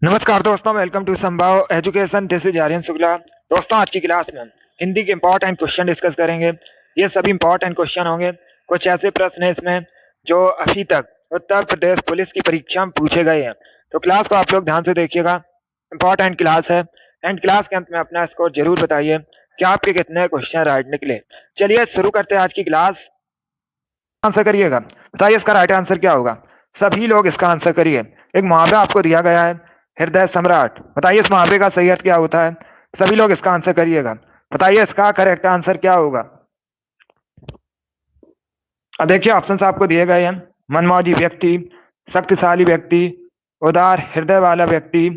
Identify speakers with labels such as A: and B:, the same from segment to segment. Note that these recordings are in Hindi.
A: नमस्कार दोस्तों, welcome to Sambhav education. This is Aryan Shukla. दोस्तों, आज की क्लास में हम हिंदी के इंपॉर्टेंट क्वेश्चन डिस्कस करेंगे। ये सभी इंपॉर्टेंट क्वेश्चन होंगे। कुछ ऐसे प्रश्न हैं इसमें जो अभी तक उत्तर प्रदेश पुलिस की परीक्षा में पूछे गए हैं। तो क्लास को आप लोग ध्यान से देखिएगा, इंपॉर्टेंट क्लास है। एंड क्लास के अंत में अपना स्कोर जरूर बताइए कि आपके कितने क्वेश्चन राइट निकले। चलिए शुरू करते हैं आज की क्लास। आंसर करिएगा, बताइए इसका राइट आंसर क्या होगा। सभी लोग इसका आंसर करिए। एक मुहावरा आपको दिया गया है, हृदय सम्राट। बताइए इस मुहावरे का सही अर्थ क्या होता है। सभी लोग इसका आंसर करिएगा। बताइए इसका करेक्ट आंसर क्या होगा। अब देखिए ऑप्शंस आपको दिए गए हैं। मनमौजी व्यक्ति, शक्तिशाली व्यक्ति, उदार हृदय वाला व्यक्ति,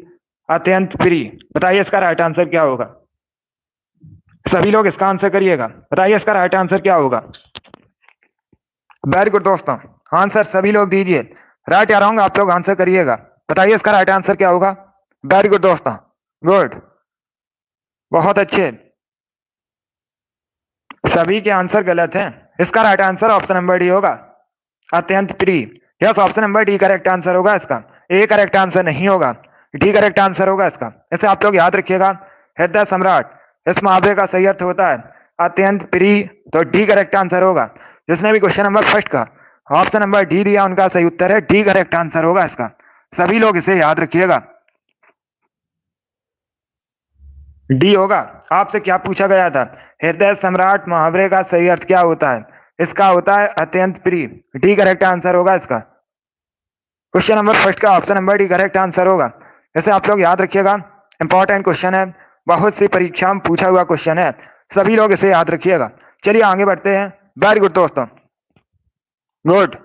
A: अत्यंत प्रिय। बताइए इसका राइट आंसर क्या होगा। सभी लोग इसका आंसर करिएगा। बताइए इसका राइट आंसर क्या होगा। वेरी गुड दोस्तों, आंसर सभी लोग दीजिए। राइट या रॉन्ग आप लोग आंसर करिएगा। बताइए इसका राइट आंसर क्या होगा। वेरी गुड दोस्तों, गुड, बहुत अच्छे। सभी के आंसर गलत हैं। इसका right answer option number D होगा, अत्यंत प्रिय। Yes, option number D correct answer होगा इसका। ए करेक्ट आंसर नहीं होगा, डी करेक्ट आंसर होगा इसका। इसे आप लोग याद रखिएगा। हृदय सम्राट, इस मुहावरे का सही अर्थ होता है अत्यंत प्रिय। तो डी करेक्ट आंसर होगा। जिसने भी क्वेश्चन नंबर फर्स्ट का ऑप्शन नंबर डी दिया उनका सही उत्तर है डी करेक्ट आंसर होगा इसका। सभी लोग इसे याद रखिएगा, डी होगा। आपसे क्या पूछा गया था, हृदय सम्राट मुहावरे का सही अर्थ क्या होता है। इसका होता है अत्यंत प्रिय। डी करेक्ट आंसर होगा इसका। क्वेश्चन नंबर फर्स्ट का option number D correct answer होगा। इसे आप लोग याद रखिएगा, इंपॉर्टेंट क्वेश्चन है, बहुत सी परीक्षा में पूछा हुआ क्वेश्चन है। सभी लोग इसे याद रखिएगा। चलिए आगे बढ़ते हैं। वेरी गुड दोस्तों, गुड।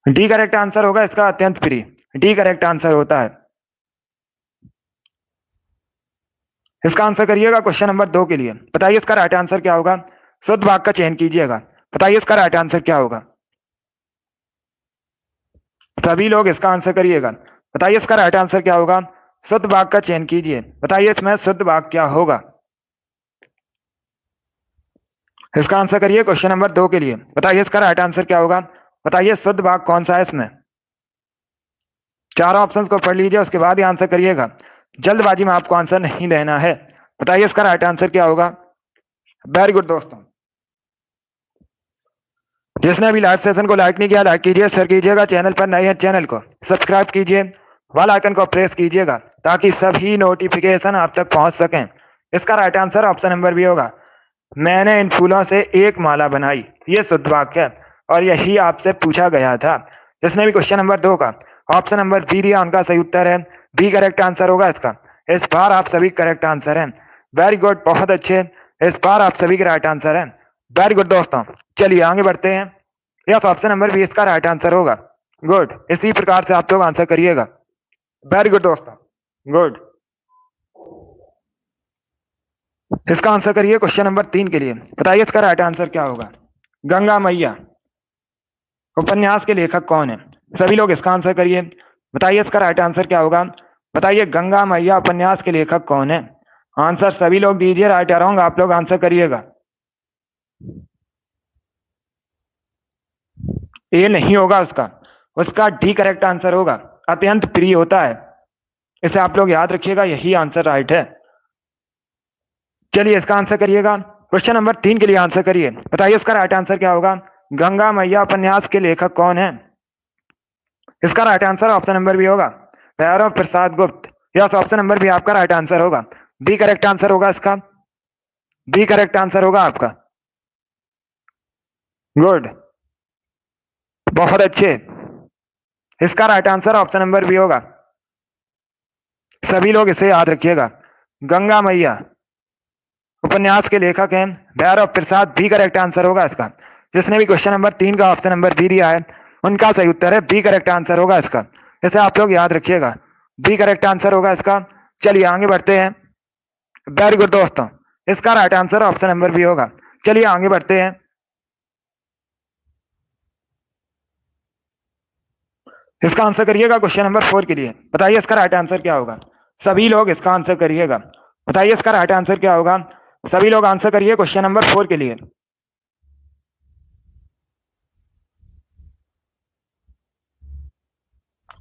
A: डी करेक्ट आंसर होगा इसका, अत्यंत प्रिय। डी करेक्ट आंसर होता है इसका। आंसर करिएगा क्वेश्चन नंबर 2 के लिए। बताइए इसका राइट आंसर क्या होगा। शुद्ध वाक्य का चयन कीजिएगा। बताइए इसका राइट आंसर क्या होगा। सभी लोग इसका आंसर करिएगा। बताइए इसका राइट आंसर क्या होगा। शुद्ध वाक्य का चयन कीजिए। बताइए इसमें शुद्ध वाक्य क्या होगा। इसका आंसर करिए क्वेश्चन नंबर 2 के लिए। बताइए इसका राइट आंसर क्या होगा। बताइए शुद्ध वाक्य कौन सा है इसमें। चारों ऑप्शंस को पढ़ लीजिए, उसके बाद ही आंसर करिएगा। जल्दबाजी में आपको आंसर नहीं देना है। बताइए इसका राइट आंसर क्या होगा। वेरी गुड दोस्तों, जिसने अभी लाइव सेशन को लाइक नहीं किया लाइक कीजिए, शेयर कीजिएगा। चैनल पर नए हैं चैनल को सब्सक्राइब कीजिए, वाल आइकन को प्रेस कीजिएगा ताकि सभी नोटिफिकेशन आप तक पहुंच सकें। इसका right answer option number B होगा, मैंने इन फूलों से एक माला बनाई। ये शुद्ध वाक्य है और यही आपसे पूछा गया था। जिसने भी क्वेश्चन नंबर 2 का ऑप्शन नंबर बी दिया उनका सही उत्तर है बी करेक्ट आंसर होगा इसका। इस बार आप सभी करेक्ट आंसर हैं। वेरी गुड, बहुत अच्छे। इस बार आप सभी के राइट आंसर हैं। वेरी गुड दोस्तों, चलिए आगे बढ़ते हैं। यस, ऑप्शन नंबर बी इसका राइट आंसर होगा। गुड, इसी प्रकार से आप लोग आंसर करिएगा। वेरी गुड दोस्तों, गुड। इसका आंसर करिए क्वेश्चन नंबर 3 के लिए। बताइए इसका राइट आंसर क्या होगा। गंगा मैया उपन्यास के लेखक कौन है। सभी लोग इसका आंसर करिए। बताइए इसका राइट आंसर क्या होगा। बताइए गंगा मैया उपन्यास के लेखक कौन है। आंसर सभी लोग दीजिए, राइट या रॉन्ग आप लोग आंसर करिएगा। ए नहीं होगा उसका, उसका डी करेक्ट आंसर होगा, अत्यंत प्रिय होता है। इसे आप लोग याद रखिएगा, यही आंसर राइट है। चलिए इसका आंसर करिएगा। क्वेश्चन नंबर 3 के लिए आंसर करिए। बताइए इसका राइट आंसर क्या होगा। गंगा मैया उपन्यास के लेखक कौन है। इसका right answer option number B होगा, Bhairav Prasad Gupt. Yes, option number B आपका राइट आंसर होगा। बी करेक्ट आंसर होगा इसका। बी करेक्ट आंसर होगा आपका। गुड, बहुत अच्छे। इसका right answer option number B होगा। सभी लोग इसे याद रखिएगा। गंगा मैया उपन्यास के लेखक हैं भैरव प्रसाद। बी करेक्ट आंसर होगा इसका। जिसने भी क्वेश्चन नंबर 3 का ऑप्शन नंबर बी दिया है उनका सही उत्तर है बी करेक्ट आंसर होगा इसका। इसे आप लोग याद रखिएगा, बी करेक्ट आंसर होगा इसका। चलिए आगे बढ़ते हैं। वेरी गुड दोस्तों, इसका right answer option number B होगा। चलिए आगे बढ़ते हैं। इसका आंसर करिएगा क्वेश्चन नंबर 4 के लिए। बताइए इसका राइट आंसर क्या होगा। सभी लोग इसका आंसर करिएगा। बताइए इसका राइट आंसर क्या होगा। सभी लोग आंसर करिए क्वेश्चन नंबर 4 के लिए।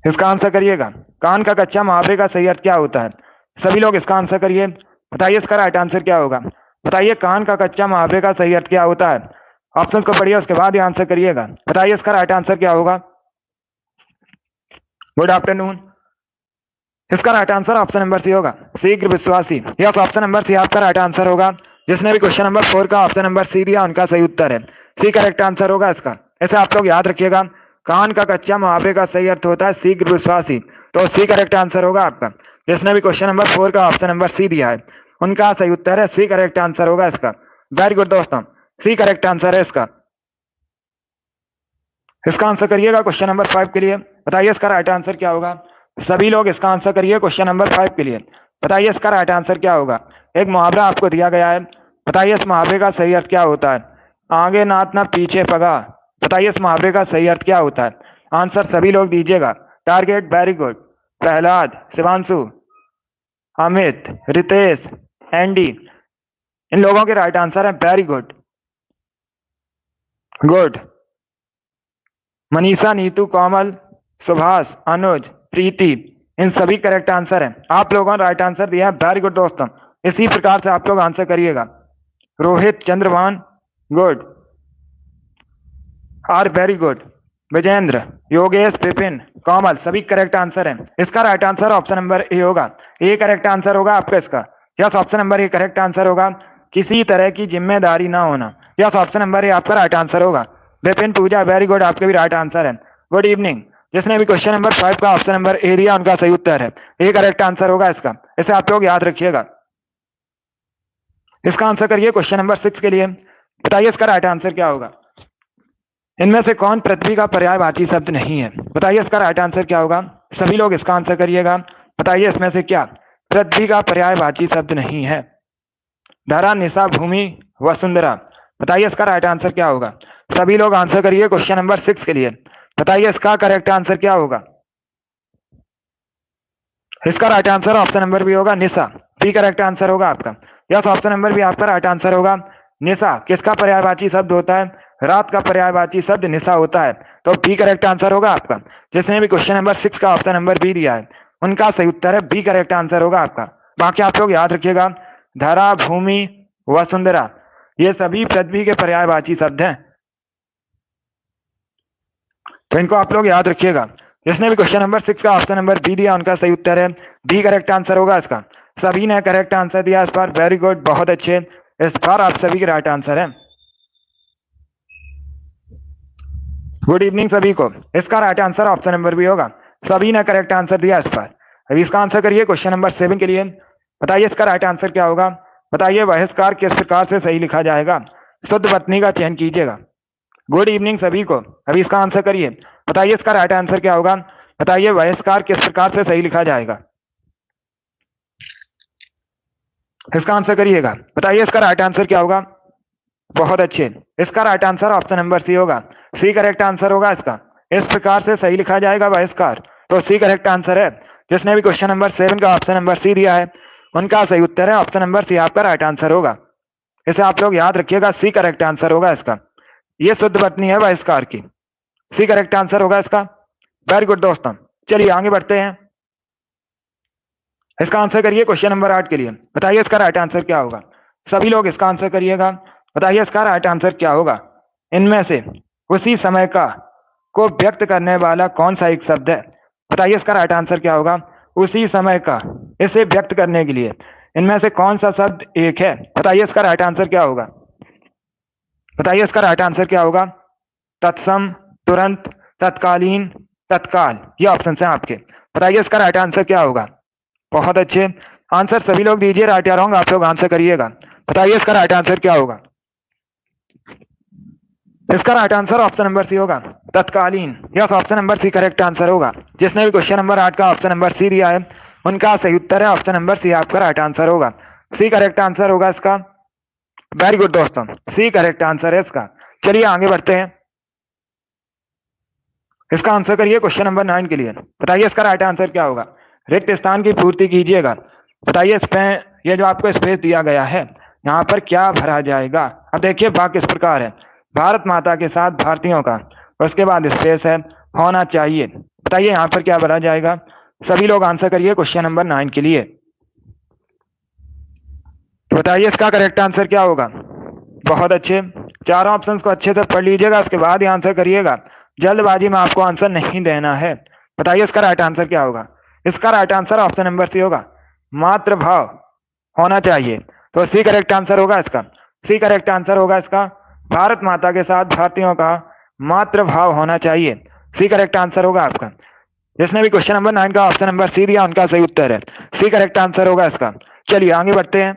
A: इसका आंसर करिएगा। कान का कच्चा मुहावरे का सही अर्थ क्या होता है? सभी लोग इसका आंसर करिए। बताइए इसका राइट आंसर क्या होगा? बताइए कान का कच्चा मुहावरे का सही अर्थ क्या होता है? ऑप्शन को पढ़िए, उसके बाद ही आंसर करिएगा। बताइए इसका राइट आंसर क्या होगा? Good afternoon. इसका right answer option number C होगा, शीघ्र विश्वासी। यस, ऑप्शन नंबर सी आपका राइट आंसर होगा। जिसने भी क्वेश्चन नंबर 4 का ऑप्शन नंबर सी दिया उनका सही उत्तर है। सी करेक्ट आंसर होगा इसका। ऐसे आप लोग याद रखिएगा, कान का कच्चा मुहावरे का सही अर्थ होता है शीघ्र विश्वासी। तो सी करेक्ट आंसर होगा आपका। जिसने भी क्वेश्चन नंबर 4 का ऑप्शन नंबर सी दिया है उनका सही उत्तर है, सी करेक्ट आंसर होगा इसका। वेरी गुड दोस्तों, सी करेक्ट आंसर है इसका। इसका आंसर करिएगा क्वेश्चन नंबर 5 के लिए। बताइए इसका राइट आंसर क्या होगा? सभी लोग इसका आंसर करिए क्वेश्चन नंबर 5 के लिए। बताइए इसका राइट आंसर क्या होगा? एक मुहावरा आपको दिया गया है। बताइए इस मुहावरे का सही अर्थ क्या होता है? आगे नाथ ना पीछे पगा। बताइए इस मुहावरे का सही अर्थ क्या होता है? आंसर सभी लोग दीजिएगा। Target, very good. Prahlad, Shivanshu, Amit, Ritesh, Andy, इन लोगों के राइट आंसर है। Very good good. Manisha, Neetu, Komal, Subhash, Anuj, Preeti, इन सभी करेक्ट आंसर हैं। आप लोगों ने राइट आंसर दिया है। वेरी गुड दोस्तों, इसी प्रकार से आप लोग आंसर करिएगा। Rohit, Chandrabhan, good. Are very good. Vijendra, Yogesh, Vipin, Komal, सभी करेक्ट आंसर हैं। इसका right answer option number A होगा। ए करेक्ट आंसर होगा आपका इसका। Yes, option number A correct answer होगा। किसी तरह की जिम्मेदारी ना होना। यस, ऑप्शन नंबर ए आपका राइट आंसर होगा। विपिन, पूजा, वेरी गुड, आपके भी राइट आंसर है। Good evening. जिसने भी क्वेश्चन नंबर 5 का ऑप्शन नंबर ए दिया उनका सही उत्तर है। ए करेक्ट आंसर होगा इसका। इसे आप लोग याद रखिएगा। इसका आंसर करिए क्वेश्चन नंबर 6 के लिए। बताइए इसका राइट आंसर क्या होगा? इनमें से कौन पृथ्वी का पर्यायवाची शब्द नहीं है? बताइए इसका राइट आंसर क्या होगा? सभी लोग इसका आंसर करिएगा। बताइए इसमें से क्या पृथ्वी का पर्यायवाची शब्द नहीं है? धरा, निशा, भूमि, वसुंधरा। बताइए इसका राइट आंसर क्या होगा? सभी लोग आंसर करिए क्वेश्चन नंबर 6 के लिए। बताइए इसका करेक्ट आंसर क्या होगा? इसका right answer option number B होगा, निशा। बी करेक्ट आंसर होगा आपका। यस, ऑप्शन नंबर बी आपका राइट आंसर होगा। निशा किसका पर्यायवाची शब्द होता है? रात का पर्यायवाची शब्द निशा होता है। तो बी करेक्ट आंसर होगा आपका। जिसने भी क्वेश्चन नंबर 6 का ऑप्शन नंबर बी दिया है उनका सही उत्तर है, बी करेक्ट आंसर होगा आपका। बाकी आप लोग याद रखिएगा, धरा, भूमि, वसुंधरा, ये सभी पृथ्वी के पर्यायवाची शब्द हैं। तो इनको आप लोग याद रखिएगा। जिसने भी क्वेश्चन नंबर 6 का ऑप्शन नंबर बी दिया उनका सही उत्तर है, बी करेक्ट आंसर होगा इसका। सभी ने करेक्ट आंसर दिया इस बार। वेरी गुड, बहुत अच्छे। इस बार आप सभी के राइट आंसर है। गुड इवनिंग सभी को। इसका right answer option number B होगा। सभी ने करेक्ट आंसर दिया इस बार। अभी इसका आंसर करिए क्वेश्चन नंबर 7 के लिए। बताइए इसका राइट आंसर क्या होगा? बताइए बहिष्कार किस प्रकार से सही लिखा जाएगा? शुद्ध पत्नी का चयन कीजिएगा। गुड इवनिंग सभी को। अभी इसका आंसर करिए। बताइए इसका राइट आंसर क्या होगा? बताइए बहिष्कार किस प्रकार से सही लिखा जाएगा? इसका आंसर करिएगा। बताइए इसका राइट आंसर क्या होगा? बहुत अच्छे। इसका right answer option number C होगा। सी करेक्ट आंसर होगा इसका। इस प्रकार से सही लिखा जाएगा बहिष्कार। तो सी करेक्ट आंसर है। जिसने भी क्वेश्चन नंबर 7 का ऑप्शन नंबर सी दिया है उनका सही उत्तर है ऑप्शन नंबर सी आपका राइट आंसर होगा। इसे आप लोग याद रखिएगा, सी करेक्ट आंसर होगा इसका। ये शुद्ध पत्नी है बहिष्कार की। सी करेक्ट आंसर होगा इसका। वेरी गुड दोस्तों, चलिए आगे बढ़ते हैं। इसका आंसर करिए क्वेश्चन नंबर 8 के लिए। बताइए इसका राइट आंसर क्या होगा? सभी लोग इसका आंसर करिएगा। बताइए इसका राइट आंसर क्या होगा? इनमें से उसी समय का को व्यक्त करने वाला कौन सा एक शब्द है? बताइए इसका राइट आंसर क्या होगा? उसी समय का, इसे व्यक्त करने के लिए इनमें से कौन सा शब्द एक है? बताइए इसका राइट आंसर क्या होगा? बताइए इसका राइट आंसर क्या होगा? तत्सम, तुरंत, तत्कालीन, तत्काल, ये ऑप्शन हैं आपके। बताइए इसका राइट आंसर क्या होगा? बहुत अच्छे। आंसर सभी लोग दीजिए, राइट या रॉन्ग आप लोग आंसर करिएगा। बताइए इसका राइट आंसर क्या होगा? इसका right answer option number C होगा, तत्कालीन। Yes, option number C correct answer होगा। जिसने भी क्वेश्चन नंबर 8 का ऑप्शन नंबर सी दिया है उनका सही उत्तर है ऑप्शन नंबर सी आपका राइट आंसर होगा। सी करेक्ट आंसर होगा इसका। वेरी गुड दोस्तों, सी करेक्ट आंसर है इसका। चलिए आगे बढ़ते हैं। इसका आंसर करिए क्वेश्चन नंबर 9 के लिए। बताइए इसका राइट आंसर क्या होगा? रिक्त स्थान की पूर्ति कीजिएगा। बताइए इसमें ये जो आपको स्पेस दिया गया है यहाँ पर क्या भरा जाएगा? अब देखिए वाक्य इस प्रकार है, भारत माता के साथ भारतीयों का, उसके बाद स्पेस है, होना चाहिए। बताइए यहाँ पर क्या भरा जाएगा। सभी लोग आंसर करिए क्वेश्चन नंबर 9 के लिए। तो बताइए इसका करेक्ट आंसर क्या होगा। बहुत अच्छे, चारों ऑप्शंस को अच्छे से पढ़ लीजिएगा, उसके बाद ही आंसर करिएगा। जल्दबाजी में आपको आंसर नहीं देना है। बताइए इसका राइट आंसर क्या होगा। इसका right answer option number C होगा, मातृभाव होना चाहिए। तो सी करेक्ट आंसर होगा इसका। सी करेक्ट आंसर होगा इसका, भारत माता के साथ भारतीयों का मातृभाव होना चाहिए। सी करेक्ट आंसर होगा आपका। जिसने भी क्वेश्चन नंबर 9 का ऑप्शन नंबर सी दिया उनका सही उत्तर है। सी करेक्ट आंसर होगा इसका। चलिए आगे बढ़ते हैं।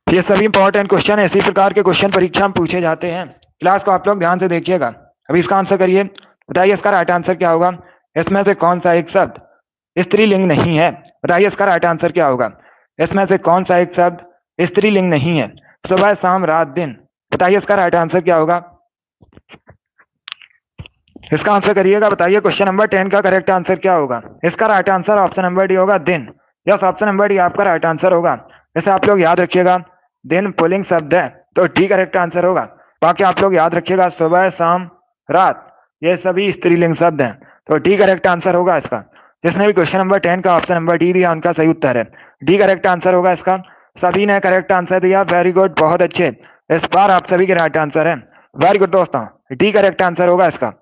A: ये सभी इंपॉर्टेंट क्वेश्चन है, इसी प्रकार के क्वेश्चन परीक्षा में पूछे जाते हैं। क्लास को आप लोग ध्यान से देखिएगा। अभी इसका आंसर करिए। बताइए इसका राइट आंसर क्या होगा। इसमें से कौन सा एक शब्द स्त्रीलिंग नहीं है। बताइए इसका राइट आंसर क्या होगा। इसमें से कौन सा एक शब्द स्त्रीलिंग नहीं है। सुबह शाम रात दिन। बताइए इसका राइट आंसर क्या होगा। इसका आंसर करिएगा। बताइए क्वेश्चन नंबर 10 का करेक्ट आंसर क्या होगा। इसका right answer option number D होगा, दिन। यस, ऑप्शन नंबर डी आपका राइट आंसर होगा। इसे आप लोग याद रखिएगा, दिन पुल्लिंग शब्द है तो डी करेक्ट आंसर होगा। बाकी आप लोग याद रखिएगा, सुबह शाम रात ये सभी स्त्रीलिंग शब्द हैं, तो डी करेक्ट आंसर होगा इसका। जिसने भी क्वेश्चन नंबर 10 का ऑप्शन नंबर डी दिया उनका सही उत्तर है। डी करेक्ट आंसर होगा इसका। सभी ने करेक्ट आंसर दिया, वेरी गुड, बहुत अच्छे। इस बार आप सभी के राइट आंसर है। वेरी गुड दोस्तों, डी करेक्ट आंसर होगा इसका।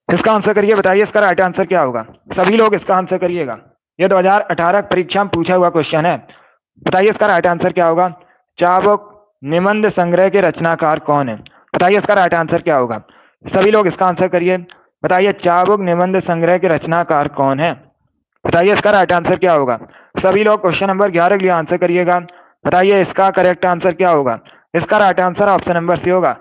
A: इसका आंसर करिए। बताइए इसका राइट आंसर क्या होगा। सभी लोग इसका आंसर करिएगा। ये 2018 परीक्षा में पूछा हुआ क्वेश्चन है। बताइए इसका राइट आंसर क्या होगा। चाबुक निबंध संग्रह के रचनाकार कौन है। बताइए इसका राइट आंसर क्या होगा। सभी लोग इसका आंसर करिए। बताइए चाबुक निबंध संग्रह के रचनाकार कौन है। बताइए इसका राइट आंसर क्या होगा। सभी लोग क्वेश्चन नंबर 11 के लिए आंसर करिएगा। बताइए इसका करेक्ट आंसर क्या होगा। इसका right answer option number C होगा,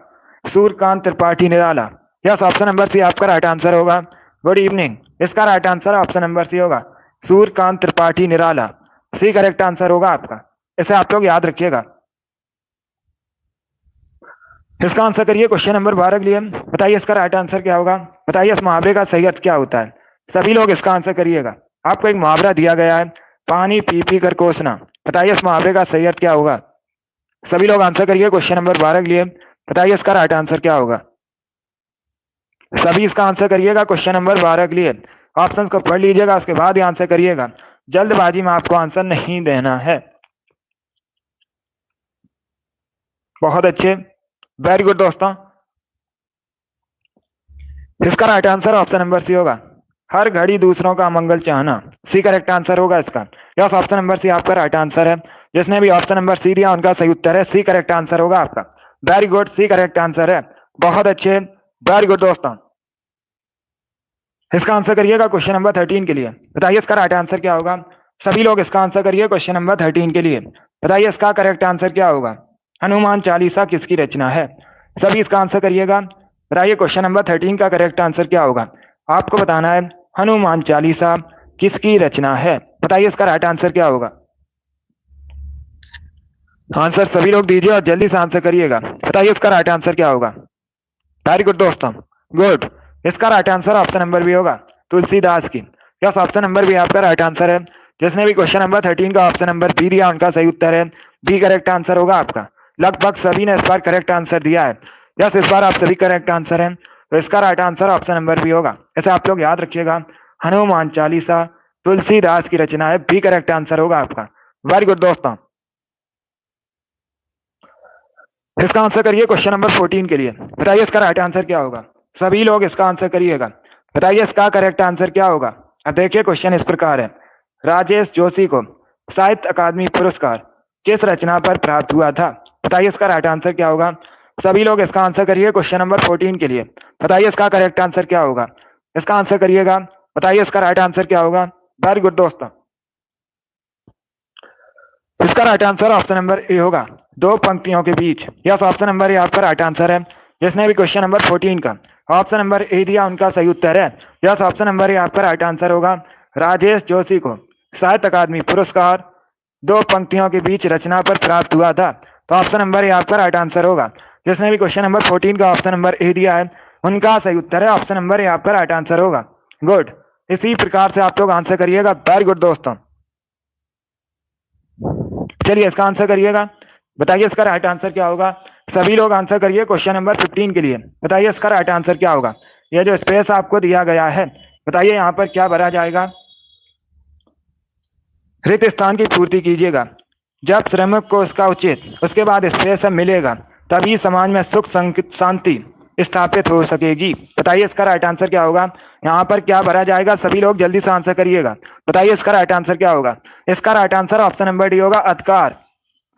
A: Suryakant Tripathi Nirala. Yes, option number C आपका राइट आंसर होगा। Good evening. इसका right answer option number C होगा, Suryakant Tripathi Nirala. C correct answer होगा आपका। इसे आप लोग याद रखिएगा। इसका आंसर करिए क्वेश्चन नंबर 12 के लिए। बताइए इसका राइट आंसर क्या होगा। बताइए इस मुहावरे का सही अर्थ क्या होता है। सभी लोग इसका आंसर करिएगा। आपको एक मुहावरा दिया गया है, पानी पी पी कर कोसना। बताइए इस मुहावरे का सही अर्थ क्या होगा। सभी लोग आंसर करिए क्वेश्चन नंबर 12 के लिए। बताइए इसका राइट आंसर क्या होगा। सभी इसका आंसर करिएगा क्वेश्चन नंबर 12 के लिए। ऑप्शंस को पढ़ लीजिएगा, उसके बाद ही आंसर करिएगा। जल्दबाजी में आपको आंसर नहीं देना है। बहुत अच्छे, वेरी गुड दोस्तों। इसका right answer option number C होगा, हर घड़ी दूसरों का मंगल चाहना। सी करेक्ट आंसर होगा इसका। यस, ऑप्शन नंबर सी आपका राइट आंसर है। जिसने भी ऑप्शन नंबर सी दिया उनका सही उत्तर है। सी करेक्ट आंसर होगा आपका। Very good, C correct answer है। बहुत अच्छे, वेरी गुड दोस्तों। इसका आंसर करिएगा क्वेश्चन नंबर 13 के लिए। बताइए इसका राइट आंसर क्या होगा। सभी लोग इसका आंसर करिए क्वेश्चन नंबर 13 के लिए। बताइए इसका करेक्ट आंसर क्या होगा। हनुमान चालीसा किसकी रचना है। सभी इसका आंसर करिएगा। बताइए क्वेश्चन नंबर 13 का करेक्ट आंसर क्या होगा। आपको बताना है हनुमान चालीसा किसकी रचना है। बताइए इसका राइट आंसर क्या होगा। आंसर सभी लोग दीजिए और जल्दी से आंसर करिएगा। बताइए इसका राइट आंसर क्या होगा। वेरी गुड दोस्तों, गुड। इसका right answer option number B होगा, तुलसीदास की। यस, ऑप्शन नंबर बी आपका राइट आंसर है। जिसने भी क्वेश्चन नंबर 13 का ऑप्शन नंबर बी दिया उनका सही उत्तर है। बी करेक्ट आंसर होगा आपका। लगभग सभी ने इस बार करेक्ट आंसर दिया है। यस, इस बार आप सभी करेक्ट आंसर है, तो इसका right answer option number B होगा। ऐसे आप लोग याद रखिएगा, हनुमान चालीसा तुलसीदास की रचना है। बी करेक्ट आंसर होगा आपका। वेरी गुड दोस्तों। इसका आंसर करिए क्वेश्चन नंबर 14 के लिए। बताइए इसका राइट आंसर क्या होगा। सभी लोग इसका आंसर करिएगा। बताइए इसका करेक्ट आंसर क्या होगा। अब देखिए क्वेश्चन इस प्रकार है, राजेश जोशी को साहित्य अकादमी पुरस्कार किस रचना पर प्राप्त हुआ था। बताइए इसका राइट आंसर क्या होगा। सभी लोग इसका आंसर करिए क्वेश्चन नंबर 14 के लिए। बताइए इसका करेक्ट आंसर क्या होगा। इसका आंसर करिएगा। बताइए इसका राइट आंसर क्या होगा। वेरी गुड दोस्तों। इसका right answer option number A होगा, दो पंक्तियों के बीच। यस, ऑप्शन नंबर ए आपका राइट आंसर है। जिसने भी क्वेश्चन नंबर 14 का ऑप्शन नंबर ए दिया उनका सही उत्तर है। यस, ऑप्शन नंबर ए आपका राइट आंसर होगा। राजेश जोशी को साहित्य अकादमी पुरस्कार दो पंक्तियों के बीच रचना पर प्राप्त हुआ था, तो ऑप्शन नंबर ए आपका राइट आंसर होगा। जिसने भी क्वेश्चन नंबर 14 का ऑप्शन नंबर ए दिया है उनका सही उत्तर है। ऑप्शन नंबर ए आपका राइट आंसर होगा। गुड, इसी प्रकार से आप लोग आंसर करिएगा। वेरी गुड दोस्तों। चलिए इसका आंसर करिएगा। बताइए इसका राइट आंसर क्या होगा। सभी लोग आंसर करिए क्वेश्चन नंबर 15 के लिए। बताइए इसका राइट आंसर क्या होगा। यह जो स्पेस आपको दिया गया है, बताइए यहाँ पर क्या भरा जाएगा। रिक्त स्थान की पूर्ति कीजिएगा। जब श्रमिक को उसका उचित उसके बाद स्पेस मिलेगा, तभी समाज में सुख शांति स्थापित हो सकेगी। बताइए इसका राइट आंसर क्या होगा। यहाँ पर क्या भरा जाएगा, सभी लोग जल्दी से आंसर करिएगा। बताइए इसका राइट आंसर क्या होगा। इसका right answer option number D होगा, अधिकार।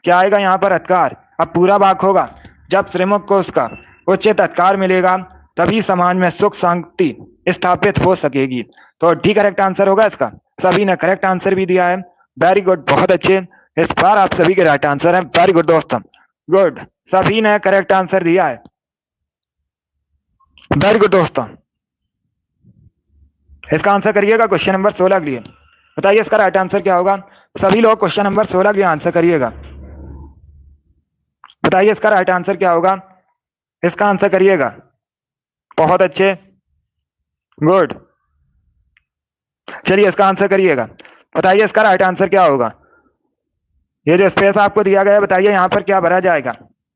A: क्या आएगा यहाँ पर, अधिकार। अब पूरा वाक्य होगा, जब श्रमिक को उसका उचित अधिकार मिलेगा, तभी समाज में सुख शांति स्थापित हो सकेगी। तो डी करेक्ट आंसर होगा इसका। सभी ने करेक्ट आंसर भी दिया है। वेरी गुड, बहुत अच्छे। इस बार आप सभी के राइट आंसर है। वेरी गुड दोस्तों, गुड, सभी ने करेक्ट आंसर दिया है। वेरी गुड दोस्तों, इसका आंसर करिएगा क्वेश्चन नंबर 16 के लिए। बताइए इसका राइट आंसर क्या होगा। सभी लोग क्वेश्चन नंबर 16 के लिए आंसर करिएगा। बताइए इसका राइट आंसर क्या होगा। इसका आंसर करिएगा। बहुत अच्छे, गुड। चलिए इसका आंसर करिएगा। बताइए इसका राइट आंसर क्या होगा। ये जो स्पेस आपको दिया गया है, बताइए यहाँ पर क्या भरा जाएगा।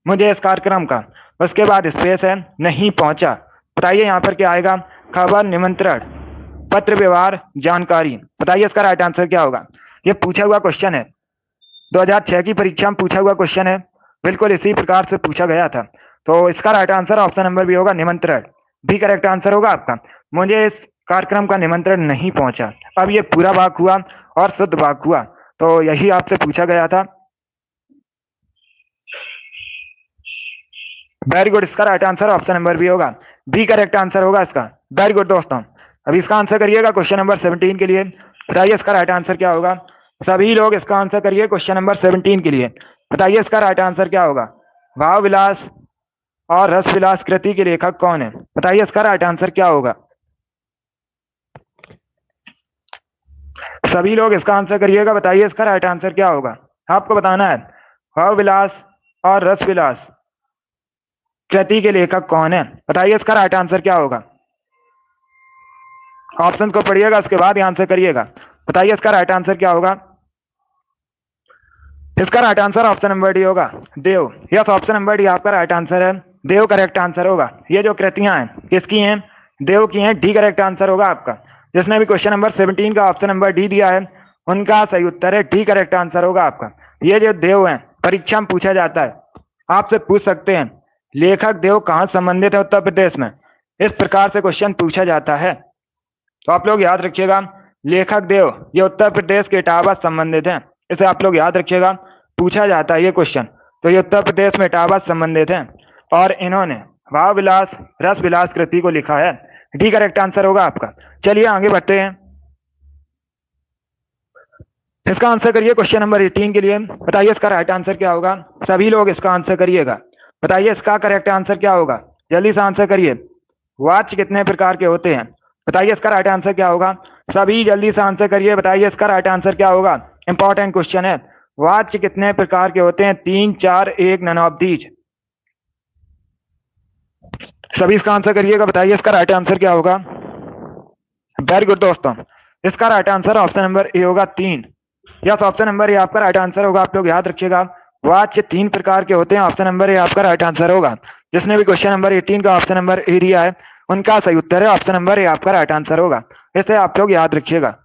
A: मुझे इस कार्यक्रम का उसके बाद स्पेस है नहीं पहुंचा। बताइए यहाँ पर क्या आएगा। खबर, निमंत्रण, पत्र व्यवहार, जानकारी। बताइए इसका राइट आंसर क्या होगा। ये पूछा हुआ क्वेश्चन है, 2006 की परीक्षा में पूछा हुआ क्वेश्चन है, बिल्कुल इसी प्रकार से पूछा गया था। तो इसका right answer option number B होगा, निमंत्रण। भी करेक्ट आंसर होगा आपका। मुझे इस कार्यक्रम का निमंत्रण नहीं पहुंचा। अब ये पूरा वाक्य हुआ और शुद्ध वाक्य हुआ, तो यही आपसे पूछा गया था। वेरी गुड, इसका right answer option number B होगा। बी करेक्ट आंसर होगा इसका। वेरी गुड दोस्तों, अब इसका आंसर करिएगा क्वेश्चन नंबर 17 के लिए। बताइए इसका राइट आंसर क्या होगा। सभी लोग इसका आंसर करिए क्वेश्चन नंबर 17 के लिए। बताइए इसका राइट आंसर क्या होगा। भाव विलास और रस विलास कृति के लेखक कौन है। बताइए इसका राइट आंसर क्या होगा। सभी लोग इसका आंसर करिएगा। बताइए इसका राइट आंसर क्या होगा। आपको बताना है भाव विलास और रस विलास कृति के लेखक कौन है। बताइए इसका राइट आंसर क्या होगा। ऑप्शन को पढ़िएगा, उसके बाद आंसर करिएगा। बताइए इसका राइट आंसर क्या होगा। इसका right answer option number D होगा, देव। यस, ऑप्शन नंबर डी आपका राइट आंसर है। देव करेक्ट आंसर होगा। ये जो कृतियां हैं किसकी हैं, देव की हैं। डी करेक्ट आंसर होगा आपका। जिसने भी क्वेश्चन नंबर 17 का ऑप्शन नंबर डी दिया है, उनका सही उत्तर है डी करेक्ट आंसर होगा आपका। ये जो देव हैं, परीक्षा में पूछा जाता है, आपसे पूछ सकते हैं लेखक देव कहाँ संबंधित है उत्तर प्रदेश में। इस प्रकार से क्वेश्चन पूछा जाता है, तो आप लोग याद रखिएगा। लेखक देव ये उत्तर प्रदेश के इटावा संबंधित हैं, इसे आप लोग याद रखिएगा। पूछा जाता है ये क्वेश्चन, तो ये उत्तर प्रदेश में इटावा संबंधित हैं और इन्होंने भाव विलास रस विलास कृति को लिखा है। डी करेक्ट आंसर होगा आपका। चलिए आगे बढ़ते हैं। इसका आंसर करिए क्वेश्चन नंबर 18 के लिए। बताइए इसका राइट आंसर क्या होगा। सभी लोग इसका आंसर करिएगा। बताइए इसका करेक्ट आंसर क्या होगा। जल्दी से आंसर करिए। वाच्य कितने प्रकार के होते हैं। बताइए इसका राइट आंसर क्या होगा। सभी जल्दी से आंसर करिए। बताइए इसका राइट आंसर क्या होगा। इंपॉर्टेंट क्वेश्चन है। वाच्य कितने प्रकार के होते हैं। 3, 4, 1, नन ऑफ दीज। सभी इसका आंसर करिएगा। बताइए इसका राइट आंसर क्या होगा। वेरी गुड दोस्तों, इसका right answer option number A होगा, 3। यस, ऑप्शन नंबर ए आपका राइट आंसर होगा। आप लोग याद रखिएगा, वाच्य 3 प्रकार के होते हैं। ऑप्शन नंबर ए आपका राइट आंसर होगा। जिसने भी क्वेश्चन नंबर 18 का ऑप्शन नंबर ए दिया है, उनका सही उत्तर है ऑप्शन नंबर ए आपका राइट आंसर होगा। इसे आप लोग याद रखिएगा।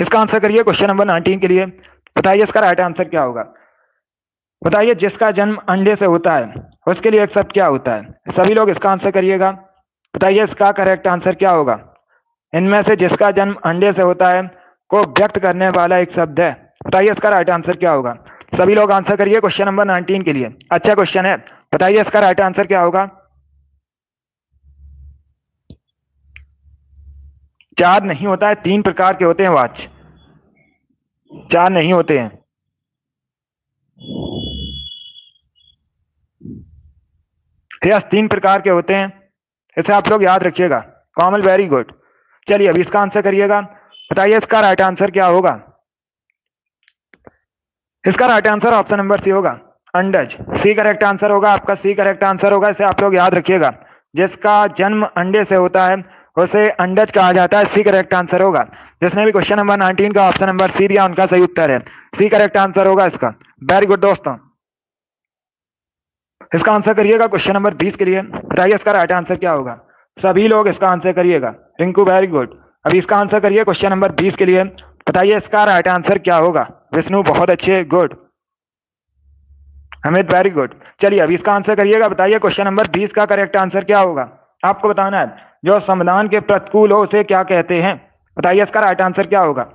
A: इसका आंसर करिए क्वेश्चन नंबर 19 के लिए। बताइए इसका राइट आंसर क्या होगा। बताइए जिसका जन्म अंडे से होता है उसके लिए एक शब्द क्या होता है। सभी लोग इसका आंसर करिएगा। बताइए इसका करेक्ट आंसर क्या होगा। इनमें से जिसका जन्म अंडे से होता है को व्यक्त करने वाला एक शब्द है। बताइए इसका राइट आंसर क्या होगा। सभी लोग आंसर करिए क्वेश्चन नंबर 19 के लिए। अच्छा क्वेश्चन है। बताइए इसका राइट आंसर क्या होगा। 4 नहीं होता है, 3 प्रकार के होते हैं वाच्य। 4 नहीं होते हैं। यस, 3 प्रकार के होते हैं। इसे आप लोग याद रखिएगा। Common, very good. चलिए अभी इसका आंसर करिएगा। बताइए इसका राइट आंसर क्या होगा। इसका right answer option number C होगा, अंडज। सी करेक्ट आंसर होगा आपका। सी करेक्ट आंसर होगा। इसे आप लोग याद रखिएगा। जिसका जन्म अंडे से होता है उसे अंडज कहा जाता है। सी करेक्ट आंसर होगा। जिसने भी क्वेश्चन नंबर 19 का ऑप्शन नंबर सी दिया उनका सही उत्तर है। सी करेक्ट आंसर होगा इसका। वेरी गुड दोस्तों। इसका आंसर करिएगा क्वेश्चन नंबर 20 के लिए। बताइए इसका राइट आंसर क्या होगा। सभी लोग इसका आंसर करिएगा। Rinku very good. अभी इसका आंसर करिए क्वेश्चन नंबर 20 के लिए। बताइए इसका राइट आंसर क्या होगा। विष्णु बहुत अच्छे, गुड। Amit very good. चलिए अभी इसका आंसर करिएगा। बताइए क्वेश्चन नंबर 20 का करेक्ट आंसर क्या होगा। आपको बताना है जो संविधान के प्रतिकूल हो उसे क्या कहते हैं। बताइए इसका राइट आंसर क्या होगा।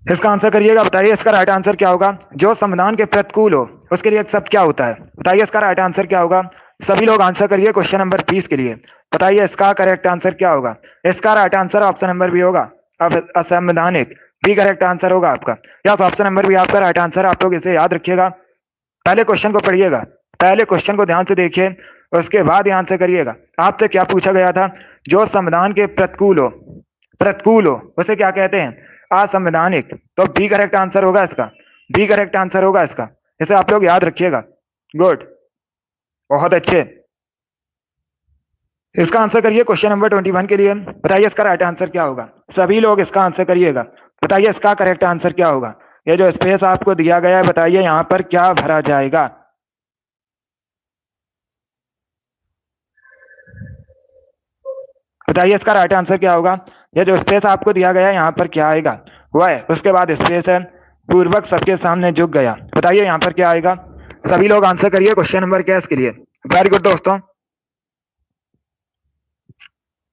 A: इसका आंसर करिएगा। बताइए इसका राइट आंसर क्या होगा। जो संविधान के प्रतिकूल हो उसके लिए एक शब्द क्या होता है। बताइए इसका राइट आंसर क्या होगा। सभी लोग आंसर करिए क्वेश्चन नंबर 20 के लिए। बताइए इसका करेक्ट आंसर क्या होगा। इसका right answer option number B होगा, असंवैधानिक। बी करेक्ट आंसर होगा आपका। या तो ऑप्शन नंबर बी आपका राइट आंसर। आप लोग इसे याद रखिएगा। पहले क्वेश्चन को पढ़िएगा, पहले क्वेश्चन को ध्यान से देखिए, उसके बाद यहाँ आंसर करिएगा। आपसे क्या पूछा गया था। जो संविधान के प्रतिकूल हो उसे क्या कहते हैं। असंवैधानिक। तो बी करेक्ट आंसर होगा इसका। बी करेक्ट आंसर होगा इसका। इसे आप लोग याद रखिएगा। गुड, बहुत अच्छे। इसका आंसर करिए क्वेश्चन नंबर 21 के लिए। बताइए इसका राइट आंसर क्या होगा। सभी लोग इसका आंसर करिएगा। बताइए इसका करेक्ट आंसर क्या होगा। ये जो स्पेस आपको दिया गया है बताइए यहाँ पर क्या भरा जाएगा। बताइए इसका राइट आंसर क्या होगा। ये जो स्पेस आपको दिया गया है यहाँ पर क्या आएगा। वह उसके बाद स्पेस है, पूर्वक सबके सामने झुक गया। बताइए यहाँ पर क्या आएगा। सभी लोग आंसर करिए क्वेश्चन नंबर कैस के लिए। वेरी गुड दोस्तों।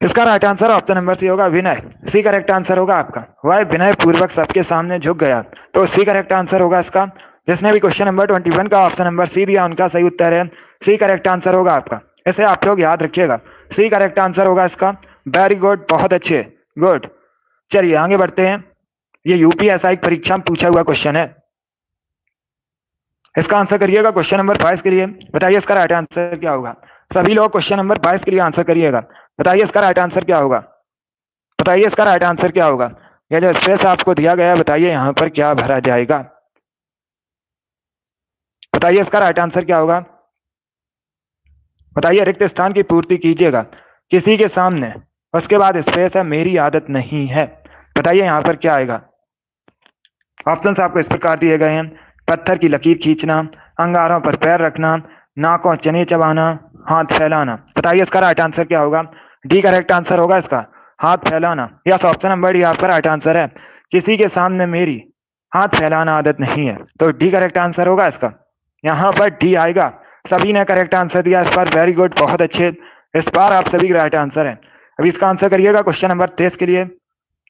A: इसका right answer option number C होगा, विनय। सी करेक्ट आंसर होगा आपका। वह विनय पूर्वक सबके सामने झुक गया। तो सी करेक्ट आंसर होगा इसका। जिसने भी क्वेश्चन नंबर 21 का ऑप्शन नंबर सी दिया उनका सही उत्तर है। सी करेक्ट आंसर होगा आपका। इसे आप लोग याद रखिएगा। सी करेक्ट आंसर होगा इसका। वेरी गुड, बहुत अच्छे, गुड। चलिए आगे बढ़ते हैं। ये यूपीएसआई परीक्षा में पूछा हुआ क्वेश्चन है। इसका आंसर करिएगा क्वेश्चन नंबर 22 के लिए। बताइए इसका राइट आंसर क्या होगा। सभी लोग क्वेश्चन नंबर 22 के लिए आंसर करिएगा। बताइए इसका राइट आंसर क्या होगा। बताइए इसका राइट आंसर क्या होगा। यह जो स्पेस आपको दिया गया है बताइए यहाँ पर क्या भरा जाएगा। बताइए इसका राइट आंसर क्या होगा। बताइए रिक्त स्थान की पूर्ति कीजिएगा किसी के सामने। उसके बाद स्पेस है, मेरी आदत नहीं है। बताइए यहाँ पर क्या आएगा। ऑप्शंस आपको इस प्रकार दिए गए हैं। पत्थर की लकीर खींचना, अंगारों पर पैर रखना, नाकों चने चबाना, हाथ फैलाना। बताइए इसका राइट आंसर क्या होगा। डी करेक्ट आंसर होगा इसका, हाथ फैलाना। यस, ऑप्शन नंबर डी आपका राइट आंसर है। किसी के सामने मेरी हाथ फैलाना आदत नहीं है। तो डी करेक्ट आंसर होगा इसका। यहाँ पर डी आएगा। सभी ने करेक्ट आंसर दिया इस बार। वेरी गुड, बहुत अच्छे। इस बार आप सभी राइट आंसर है। अभी इसका आंसर करिएगा क्वेश्चन नंबर 23 के लिए।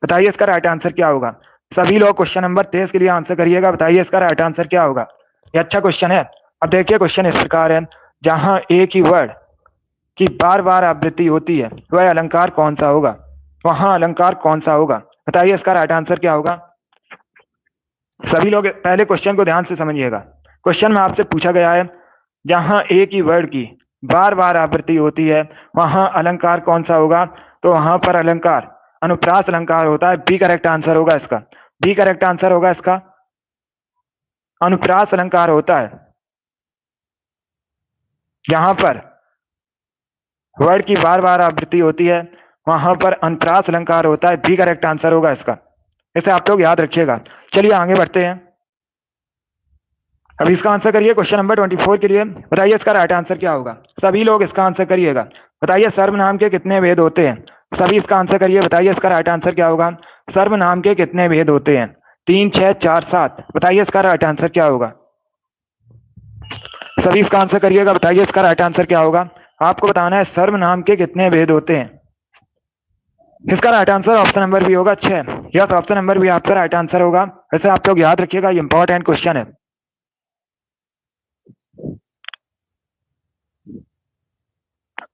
A: बताइए इसका राइट आंसर क्या होगा। सभी लोग क्वेश्चन नंबर 23 के लिए आंसर करिएगा। बताइए इसका राइट आंसर क्या होगा। ये अच्छा क्वेश्चन है। अब देखिए क्वेश्चन इस प्रकार है। जहां एक ही वर्ड की बार बार आवृत्ति होती है वह अलंकार कौन सा होगा। वहां अलंकार कौन सा होगा। बताइए इसका राइट आंसर क्या होगा। सभी लोग पहले क्वेश्चन को ध्यान से समझिएगा। क्वेश्चन में आपसे पूछा गया है जहां एक ही वर्ड की बार बार आवृत्ति होती है वहां अलंकार कौन सा होगा। तो वहां पर अलंकार अनुप्रास अलंकार होता है। बी करेक्ट आंसर होगा इसका। बी करेक्ट आंसर होगा इसका। अनुप्रास अलंकार होता है जहां पर वर्ड की बार बार आवृत्ति होती है वहां पर अनुप्रास अलंकार होता है। बी करेक्ट आंसर होगा इसका। इसे आप लोग याद रखिएगा। चलिए आगे बढ़ते हैं। अभी इसका आंसर करिए क्वेश्चन नंबर 24 के लिए। बताइए इसका राइट आंसर क्या होगा। सभी लोग इसका आंसर करिएगा। बताइए सर्वनाम के कितने भेद होते हैं। सभी इसका आंसर करिए। बताइए इसका राइट आंसर क्या होगा। सर्वनाम के कितने भेद होते हैं। 3, 6, 4, 7। बताइए इसका राइट आंसर क्या होगा। सभी इसका आंसर करिएगा। बताइए इसका राइट आंसर क्या होगा। आपको बताना है सर्वनाम के कितने भेद होते हैं। इसका right answer option number B होगा 6। यस, ऑप्शन नंबर बी आपका राइट आंसर होगा। वैसे आप लोग याद रखिएगा, ये इंपॉर्टेंट क्वेश्चन है।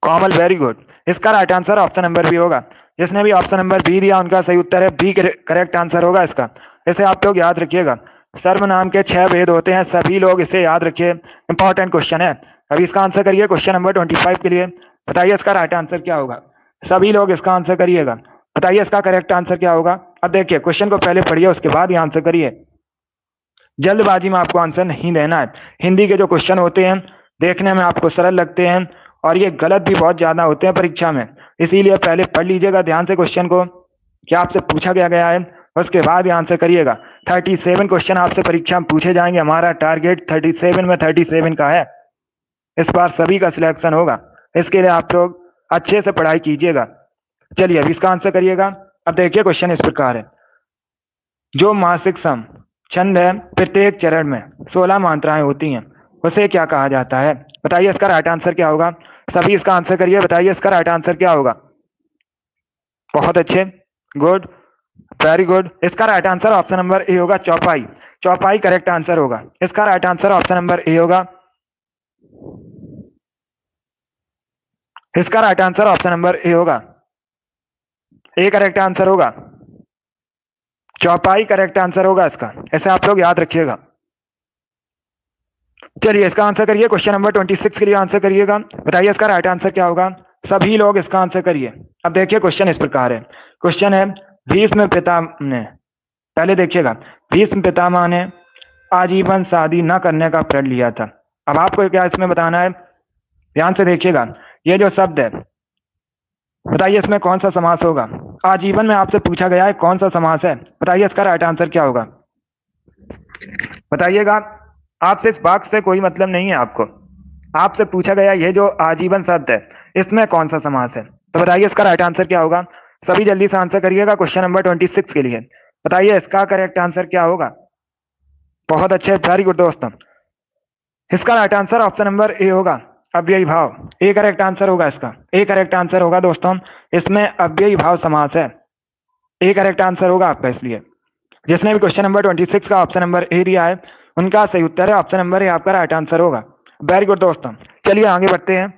A: Komal very good. इसका right answer option number B होगा। जिसने भी ऑप्शन नंबर बी दिया उनका सही उत्तर है। बी करेक्ट आंसर होगा इसका। इसे आप लोग याद रखिएगा। सर्वनाम के 6 भेद होते हैं। सभी लोग इसे याद रखिए, इंपॉर्टेंट क्वेश्चन है। अभी इसका आंसर करिए क्वेश्चन नंबर 25 के लिए। बताइए इसका राइट आंसर क्या होगा। सभी लोग इसका आंसर करिएगा। बताइए इसका करेक्ट आंसर क्या होगा। अब देखिए क्वेश्चन को पहले पढ़िए उसके बाद ही आंसर करिए। जल्दबाजी में आपको आंसर नहीं देना है। हिंदी के जो क्वेश्चन होते हैं देखने में आपको सरल लगते हैं और ये गलत भी बहुत ज्यादा होते हैं परीक्षा में। इसीलिए पहले पढ़ लीजिएगा ध्यान से क्वेश्चन को, क्या आपसे पूछा गया है, उसके बाद ही आंसर करिएगा। 37 क्वेश्चन आपसे परीक्षा में पूछे जाएंगे। हमारा टारगेट 37 में 37 का है। इस बार सभी का सिलेक्शन होगा, इसके लिए आप लोग अच्छे से पढ़ाई कीजिएगा। चलिए अब इसका आंसर करिएगा। अब देखिए क्वेश्चन इस प्रकार है, जो मासिक सम छंद है प्रत्येक चरण में 16 मात्राएं होती हैं, उसे क्या कहा जाता है? बताइए इसका राइट आंसर क्या होगा। सभी इसका आंसर करिए, बताइए इसका राइट आंसर क्या होगा। बहुत अच्छे, गुड, वेरी गुड। इसका right answer option number A होगा, चौपाई। चौपाई करेक्ट आंसर होगा। इसका right answer option number A होगा। इसका right answer option number A होगा, ए करेक्ट आंसर होगा। चौपाई करेक्ट आंसर होगा इसका, ऐसे आप लोग याद रखिएगा। चलिए इसका आंसर करिए, क्वेश्चन नंबर 26 के लिए आंसर करिएगा। बताइए इसका राइट आंसर क्या होगा। सभी लोग इसका आंसर करिए। अब देखिए क्वेश्चन इस प्रकार है, क्वेश्चन है भीष्म पितामह ने, पहले देखिएगा, भीष्म पितामह ने आजीवन शादी न करने का प्रण लिया था। अब आपको क्या इसमें बताना है, ध्यान से देखिएगा। ये जो शब्द है, बताइए इसमें कौन सा समास होगा। आजीवन में आपसे पूछा गया है कौन सा समास है, बताइए इसका राइट आंसर क्या होगा। बताइएगा, आपसे इस वाक्य से कोई मतलब नहीं है आपको, आपसे पूछा गया ये जो आजीवन शब्द है इसमें कौन सा समास है, तो बताइए इसका राइट आंसर क्या होगा। सभी जल्दी से आंसर करिएगा क्वेश्चन नंबर 26 के लिए। बताइए इसका करेक्ट आंसर क्या होगा। बहुत अच्छे, वेरी गुड दोस्तों। इसका right answer option number A होगा, अव्ययी भाव। ए करेक्ट आंसर होगा इसका, ए करेक्ट आंसर होगा दोस्तों। इसमें अव्ययी भाव समास है, ए करेक्ट आंसर होगा आपका। इसलिए जिसने भी क्वेश्चन नंबर 26 का ऑप्शन नंबर ए दिया है उनका सही उत्तर है ऑप्शन नंबर ए, आपका राइट आंसर होगा। वेरी गुड दोस्तों, चलिए आगे बढ़ते हैं।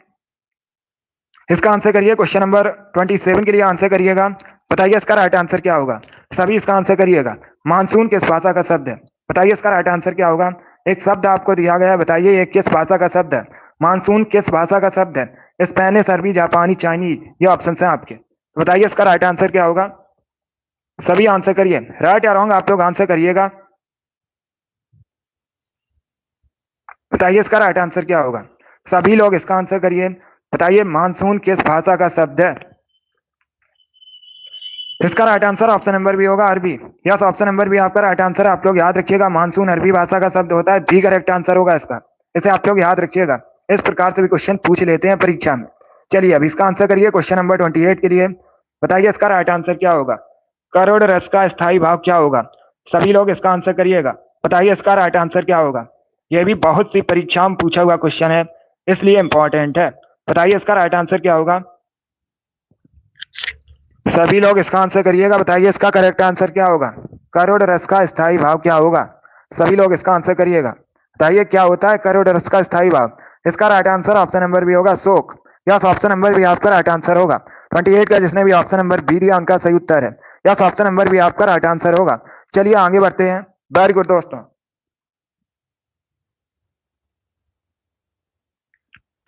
A: इसका आंसर करिए, क्वेश्चन नंबर 27 के लिए आंसर करिएगा। बताइए इसका राइट आंसर क्या होगा। सभी इसका आंसर करिएगा। मानसून किस भाषा का शब्द है, बताइए इसका राइट आंसर क्या होगा। एक शब्द आपको दिया गया है, बताइए ये किस भाषा का शब्द है। मानसून किस भाषा का शब्द है। स्पेनिश, अरबी, जापानी, चाइनीज, ये ऑप्शन है आपके। बताइए इसका राइट आंसर क्या होगा। सभी आंसर करिए, राइट या रॉन्ग आप लोग आंसर करिएगा। बताइए इसका राइट आंसर क्या होगा। सभी लोग इसका आंसर करिए। बताइए मानसून किस भाषा का शब्द है। इसका right answer option number B होगा, Arabi. Yes, option number B आपका राइट आंसर है। आप लोग याद रखिएगा, मानसून अरबी भाषा का शब्द होता है, बी करेक्ट आंसर होगा इसका। इसे आप लोग याद रखिएगा, इस प्रकार से भी क्वेश्चन पूछ लेते हैं परीक्षा में। चलिए अब इसका आंसर करिए, क्वेश्चन नंबर 28 के लिए। बताइए इसका राइट आंसर क्या होगा। करोड़ रस का स्थायी भाव क्या होगा। सभी लोग इसका आंसर करिएगा। बताइए इसका राइट आंसर क्या होगा। यह भी बहुत सी परीक्षा में पूछा हुआ क्वेश्चन है, इसलिए इंपॉर्टेंट है। बताइए इसका राइट आंसर क्या होगा। सभी लोग इसका आंसर करिएगा। बताइए इसका करेक्ट आंसर क्या होगा। करोड़ रस का स्थायी भाव क्या होगा। सभी लोग इसका आंसर करिएगा। बताइए क्या होता है करोड़ रस का स्थायी भाव। इसका right answer option number B होगा, शोक। यस, ऑप्शन नंबर बी आपका राइट आंसर होगा। 28 का जिसने भी ऑप्शन नंबर बी दिया उनका सही उत्तर है। यस, ऑप्शन नंबर बी आपका राइट आंसर होगा। चलिए आगे बढ़ते हैं। वेरी गुड दोस्तों,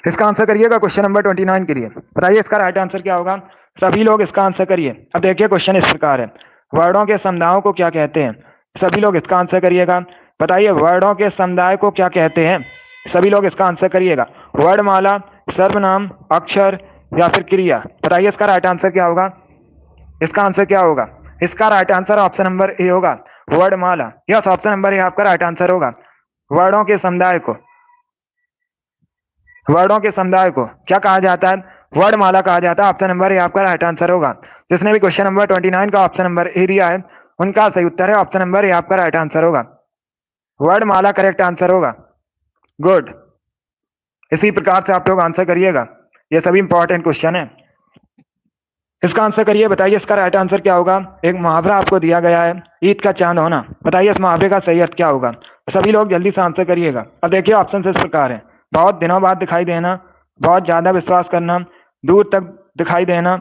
A: इसका आंसर करिएगा क्वेश्चन नंबर 29 के लिए। बताइए इसका राइट आंसर क्या होगा। सभी लोग इसका आंसर करिए। अब देखिए क्वेश्चन इस प्रकार है, वर्णों के समुदायों को क्या कहते हैं। सभी लोग इसका आंसर करिएगा। बताइए वर्णों के समुदाय को क्या कहते हैं। सभी लोग इसका आंसर करिएगा। वर्णमाला, सर्वनाम, अक्षर या फिर क्रिया। बताइए इसका राइट आंसर क्या होगा। इसका आंसर क्या होगा। इसका right answer option number A होगा, वर्णमाला। यस, ऑप्शन नंबर ए आपका राइट आंसर होगा। वर्णों के समुदाय को, वर्णों के समुदाय को क्या कहा जाता है, वर्णमाला कहा जाता है। ऑप्शन नंबर ए आपका राइट आंसर होगा। जिसने भी क्वेश्चन नंबर 29 का ऑप्शन नंबर ए दिया है उनका सही उत्तर है ऑप्शन नंबर ए आपका राइट आंसर होगा। वर्णमाला करेक्ट आंसर होगा, गुड। इसी प्रकार से आप लोग आंसर करिएगा, ये सभी इंपॉर्टेंट क्वेश्चन है। इसका आंसर करिए। बताइए इसका राइट आंसर क्या होगा। एक मुहावरा आपको दिया गया है, ईद का चांद होना। बताइए इस मुहावरे का सही अर्थ क्या होगा। सभी लोग जल्दी से आंसर करिएगा। अब देखिए ऑप्शन इस प्रकार है, बहुत दिनों बाद दिखाई देना, बहुत ज्यादा विश्वास करना, दूर तक दिखाई देना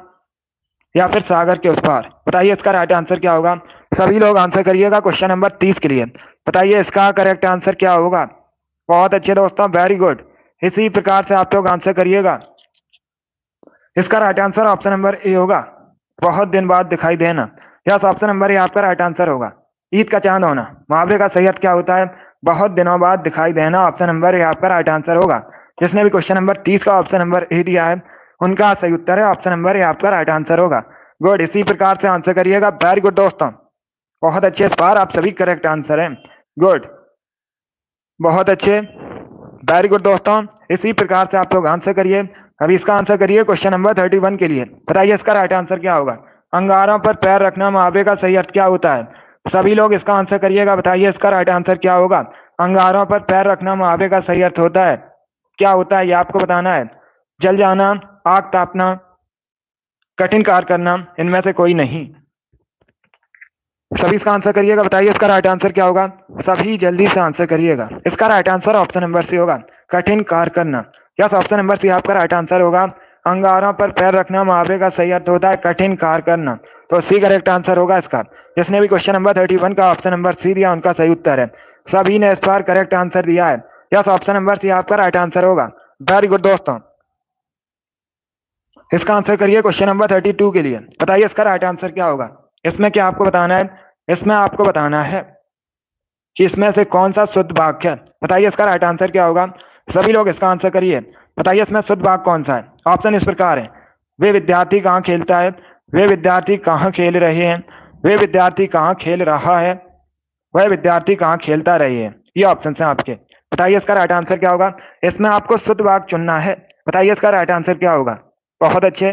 A: या फिर सागर के उस पार। बताइए इसका राइट आंसर क्या होगा। सभी लोग आंसर करिएगा क्वेश्चन नंबर 30 के लिए। बताइए इसका करेक्ट आंसर क्या होगा। बहुत अच्छे दोस्तों, वेरी गुड। इसी प्रकार से आप लोग आंसर करिएगा। इसका right answer option number A होगा, बहुत दिन बाद दिखाई देना। यस, ऑप्शन नंबर ए आपका राइट आंसर होगा। ईद का चांद होना, मुहावरे का सही अर्थ क्या होता है, बहुत दिनों बाद दिखाई देना। ऑप्शन नंबर ए आपका राइट आंसर होगा। जिसने भी क्वेश्चन नंबर 30 का ऑप्शन नंबर ए दिया है उनका सही उत्तर है ऑप्शन नंबर ए आपका राइट आंसर होगा। गुड, इसी प्रकार से आंसर करिएगा। वेरी गुड दोस्तों, बहुत अच्छे, इस बार आप सभी करेक्ट आंसर हैं। गुड, बहुत अच्छे, वेरी गुड दोस्तों, इसी प्रकार से आप लोग आंसर करिए। अभी इसका आंसर करिए क्वेश्चन नंबर 31 के लिए। बताइए इसका राइट आंसर क्या होगा। अंगारों पर पैर रखना मुहावरे का सही अर्थ क्या होता है। सभी लोग इसका आंसर करिएगा। बताइए इसका राइट आंसर क्या होगा। अंगारों पर पैर रखना मुहावरे का सही अर्थ होता है, क्या होता है ये आपको बताना है। जल जाना, आग तापना, कठिन कार्य करना, इनमें से कोई नहीं। सभी इसका आंसर करिएगा। बताइए इसका राइट आंसर क्या होगा। सभी जल्दी से आंसर करिएगा। इसका right answer option number C होगा, कठिन कार्य करना। यस, ऑप्शन नंबर सी आपका राइट आंसर होगा। अंगारों पर पैर रखना मुहावरे का सही अर्थ होता है कठिन कार्य करना, तो सी करेक्ट आंसर होगा इसका। जिसने भी क्वेश्चन नंबर 31 का ऑप्शन नंबर सी दिया उनका सही उत्तर है। सभी ने इस बार करेक्ट आंसर दिया है। यस, ऑप्शन नंबर सी आपका राइट आंसर होगा। वेरी गुड दोस्तों, इसका आंसर करिए क्वेश्चन नंबर 32 के लिए। बताइए इसका राइट आंसर क्या होगा। इसमें क्या आपको बताना है, इसमें आपको बताना है कि इसमें से कौन सा शुद्ध वाक्य है। बताइए इसका राइट आंसर क्या होगा। सभी लोग इसका आंसर करिए। बताइए इसमें शुद्ध वाक्य कौन सा है। ऑप्शन इस प्रकार है, वे विद्यार्थी कहाँ खेलता है, वे विद्यार्थी कहाँ खेल रहे हैं, वे विद्यार्थी कहाँ खेल रहा है, वह विद्यार्थी कहाँ खेलता रहे हैं। ये ऑप्शन है आपके। बताइए इसका राइट आंसर क्या होगा। इसमें आपको शुद्ध वाक्य चुनना है। बताइए इसका राइट आंसर क्या होगा। बहुत अच्छे,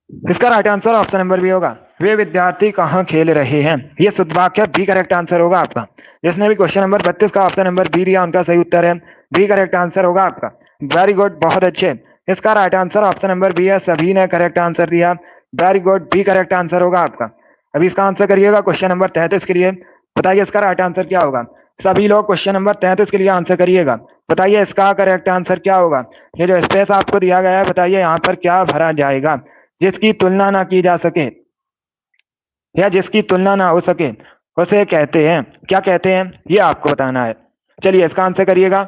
A: इसका right answer option number B होगा, वे विद्यार्थी कहाँ खेल रहे हैं। ये शुद्ध वाक्य बी करेक्ट आंसर होगा आपका। जिसने भी क्वेश्चन नंबर 32 का ऑप्शन नंबर बी दिया उनका सही उत्तर है बी करेक्ट आंसर होगा आपका। वेरी गुड, बहुत अच्छे, इसका right answer option number B है। सभी ने करेक्ट आंसर दिया। Very good, B correct answer होगा आपका। अभी इसका आंसर करिएगा क्वेश्चन नंबर 33 के लिए। बताइए इसका राइट आंसर क्या होगा। सभी लोग क्वेश्चन नंबर 33 के लिए आंसर करिएगा। बताइए इसका करेक्ट आंसर क्या होगा। ये जो स्पेस आपको दिया गया है, बताइए यहाँ पर क्या भरा जाएगा। जिसकी तुलना ना की जा सके या जिसकी तुलना ना हो सके उसे कहते हैं, क्या कहते हैं, ये आपको बताना है। चलिए इसका आंसर करिएगा।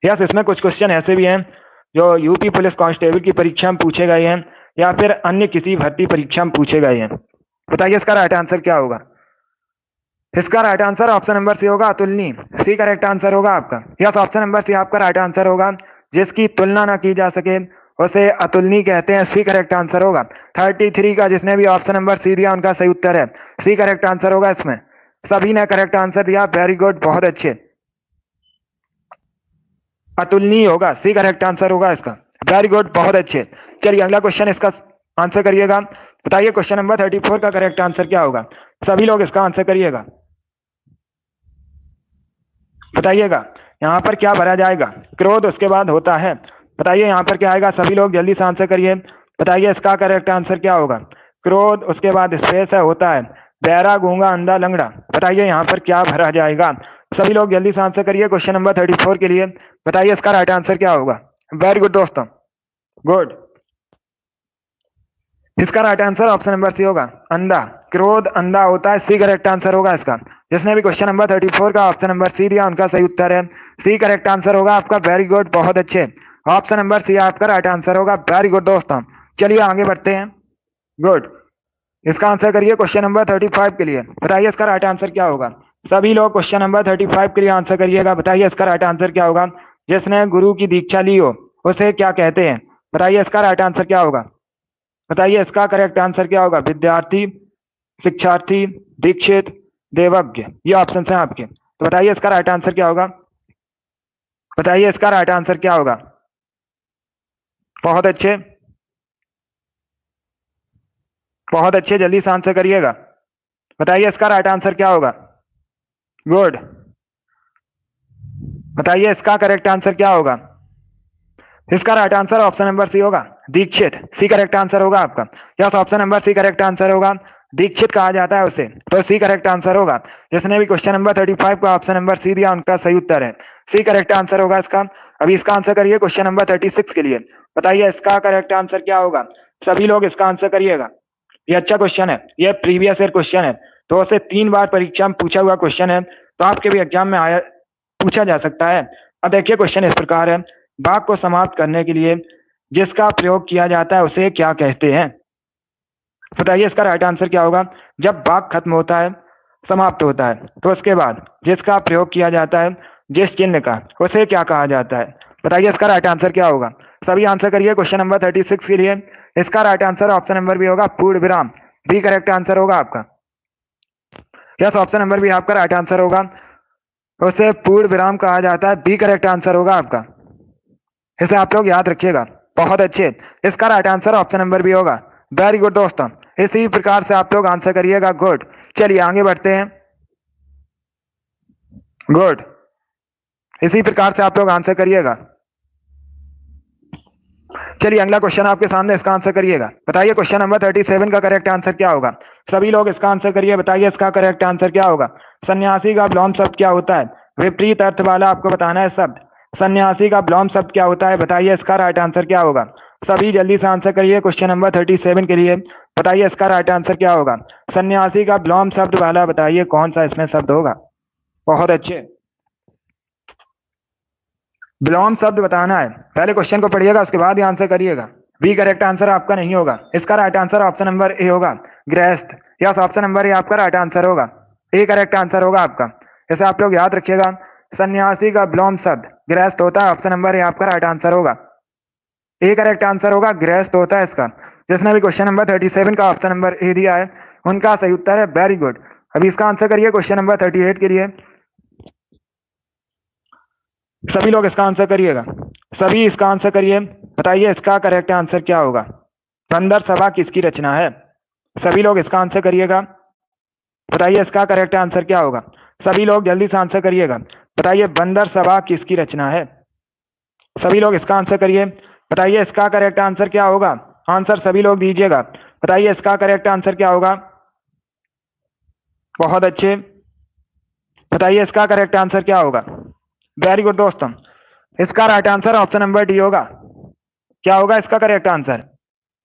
A: यस, इसमें कुछ क्वेश्चन ऐसे भी हैं जो यूपी पुलिस कांस्टेबल की परीक्षा में पूछे गए हैं या फिर अन्य किसी भर्ती परीक्षा में पूछे गए हैं। बताइए इसका राइट आंसर क्या होगा। इसका right answer option number C होगा, अतुलनीय। सी करेक्ट आंसर होगा आपका। यस, ऑप्शन नंबर सी आपका राइट आंसर होगा। जिसकी तुलना ना की जा सके उसे अतुलनीय कहते हैं। सी करेक्ट आंसर होगा। 33 का जिसने भी ऑप्शन नंबर सी दिया उनका सही उत्तर है सी करेक्ट आंसर होगा। इसमें सभी ने करेक्ट आंसर दिया। वेरी गुड, बहुत अच्छे, अतुलनीय होगा, सी करेक्ट आंसर होगा इसका। वेरी गुड, बहुत अच्छे। चलिए अगला क्वेश्चन इसका आंसर करिएगा। बताइए क्वेश्चन नंबर 34 का करेक्ट आंसर क्या होगा। सभी लोग इसका आंसर करिएगा। बताइएगा यहाँ पर क्या भरा जाएगा। क्रोध उसके बाद होता है। बताइए यहाँ पर क्या आएगा। सभी लोग जल्दी से आंसर करिए। बताइए इसका करेक्ट आंसर क्या होगा। क्रोध उसके बाद स्पेस है होता है, बहरा गूंगा अंधा लंगड़ा। बताइए यहाँ पर क्या भरा जाएगा। सभी लोग जल्दी से आंसर करिए क्वेश्चन नंबर 34 के लिए। बताइए इसका राइट आंसर क्या होगा। वेरी गुड दोस्तों, गुड, इसका right answer option number C होगा, अंधा। क्रोध अंधा होता है, सी करेक्ट आंसर होगा इसका। जिसने भी क्वेश्चन नंबर 34 का ऑप्शन नंबर सी दिया उनका सही उत्तर है सी करेक्ट आंसर होगा आपका। वेरी गुड, बहुत अच्छे, ऑप्शन नंबर सी आपका राइट आंसर होगा। वेरी गुड दोस्तों, चलिए आगे बढ़ते हैं। गुड, इसका आंसर करिए क्वेश्चन नंबर 35 के लिए। बताइए इसका राइट आंसर क्या होगा। सभी लोग क्वेश्चन नंबर 35 के लिए आंसर करिएगा। बताइए इसका राइट आंसर क्या होगा। जिसने गुरु की दीक्षा ली हो उसे क्या कहते हैं। बताइए इसका राइट आंसर क्या होगा। बताइए इसका करेक्ट आंसर क्या होगा। विद्यार्थी, शिक्षार्थी, दीक्षित, देवज्ञ, ये ऑप्शन हैं आपके। तो बताइए इसका राइट आंसर क्या होगा। बताइए इसका राइट आंसर क्या होगा। बहुत अच्छे, बहुत अच्छे, जल्दी से आंसर करिएगा। बताइए इसका राइट आंसर क्या होगा। गुड, बताइए इसका करेक्ट आंसर क्या होगा। इसका right answer option number C होगा, दीक्षित, सी करेक्ट आंसर होगा आपका। Yes, option number C correct answer होगा। दीक्षित कहा जाता है उसे, तो सी करेक्ट आंसर होगा। जिसने भी क्वेश्चन नंबर 35 का ऑप्शन नंबर सी दिया उनका सही उत्तर है सी करेक्ट आंसर होगा इसका। अभी इसका आंसर करिए क्वेश्चन नंबर 36 के लिए। बताइए इसका करेक्ट आंसर क्या होगा। सभी लोग इसका आंसर करिएगा। ये अच्छा क्वेश्चन है, ये प्रीवियस ईयर क्वेश्चन है, तो उसे 3 बार परीक्षा में पूछा हुआ क्वेश्चन है, तो आपके भी एग्जाम में आया पूछा जा सकता है। अब देखिए क्वेश्चन इस प्रकार है, वाक्य को समाप्त करने के लिए जिसका प्रयोग किया जाता है उसे क्या कहते हैं। बताइए इसका राइट आंसर क्या होगा। जब वाक्य खत्म होता है, समाप्त होता है, तो उसके बाद जिसका प्रयोग किया जाता है जिस चिन्ह का, उसे क्या कहा जाता है? बताइए इसका राइट आंसर क्या होगा? सभी आंसर करिए क्वेश्चन नंबर 36 के लिए। इसका right answer option number B होगा पूर्ण विराम। बी करेक्ट आंसर होगा आपका। यस, ऑप्शन नंबर बी आपका राइट आंसर होगा। उसे पूर्ण विराम कहा जाता है। बी करेक्ट आंसर होगा आपका। इसे आप लोग याद रखिएगा। बहुत अच्छे। इसका right answer option number B होगा। वेरी गुड दोस्तों, इसी प्रकार से आप लोग आंसर करिएगा। गुड। चलिए आगे बढ़ते हैं। गुड, इसी प्रकार से आप लोग आंसर करिएगा। चलिए अगला क्वेश्चन आपके सामने, इसका आंसर करिएगा। बताइए क्वेश्चन नंबर 37 का करेक्ट आंसर क्या होगा? सभी लोग इसका आंसर करिए। बताइए इसका करेक्ट आंसर क्या होगा? सन्यासी का विलोम शब्द क्या होता है? विपरीत अर्थ वाला आपको बताना है शब्द। सन्यासी का विलोम शब्द क्या होता है? बताइए इसका राइट आंसर क्या होगा? सभी जल्दी से आंसर करिए क्वेश्चन नंबर 37 के लिए। बताइए इसका राइट आंसर क्या होगा? सन्यासी का विलोम शब्द वाला बताइए कौन सा इसमें शब्द होगा? बहुत अच्छे। विलोम शब्द बताना है। पहले क्वेश्चन को पढ़िएगा, उसके बाद ही आंसर करिएगा। बी करेक्ट आंसर आपका नहीं होगा। इसका right answer option number A होगा, गृहस्थ। यस, ऑप्शन नंबर ए आपका राइट आंसर होगा। ए करेक्ट आंसर होगा आपका। इसे आप लोग याद रखिएगा। सन्यासी का विलोम शब्द गृहस्थ होता है। ऑप्शन नंबर ए आपका राइट आंसर होगा। ए करेक्ट आंसर होगा, गृहस्थ होता है इसका। जिसने भी क्वेश्चन नंबर 37 का ऑप्शन नंबर ए दिया है, उनका सही उत्तर है। Very good. अभी इसका आंसर करिए क्वेश्चन नंबर 38 के लिए। सभी लोग इसका आंसर करिएगा। सभी इसका आंसर करिए। बताइए इसका करेक्ट आंसर क्या होगा? बंदर सभा किसकी रचना है? सभी लोग इसका आंसर करिएगा। बताइए इसका करेक्ट आंसर क्या होगा? सभी लोग जल्दी से आंसर करिएगा। बताइए बंदर सभा किसकी रचना है? सभी लोग इसका आंसर करिए। बताइए इसका करेक्ट आंसर क्या होगा? आंसर सभी लोग दीजिएगा। बताइए इसका करेक्ट आंसर क्या होगा? बहुत अच्छे। बताइए इसका करेक्ट आंसर क्या होगा? वेरी गुड दोस्तों, इसका right answer option number D होगा। क्या होगा इसका करेक्ट आंसर?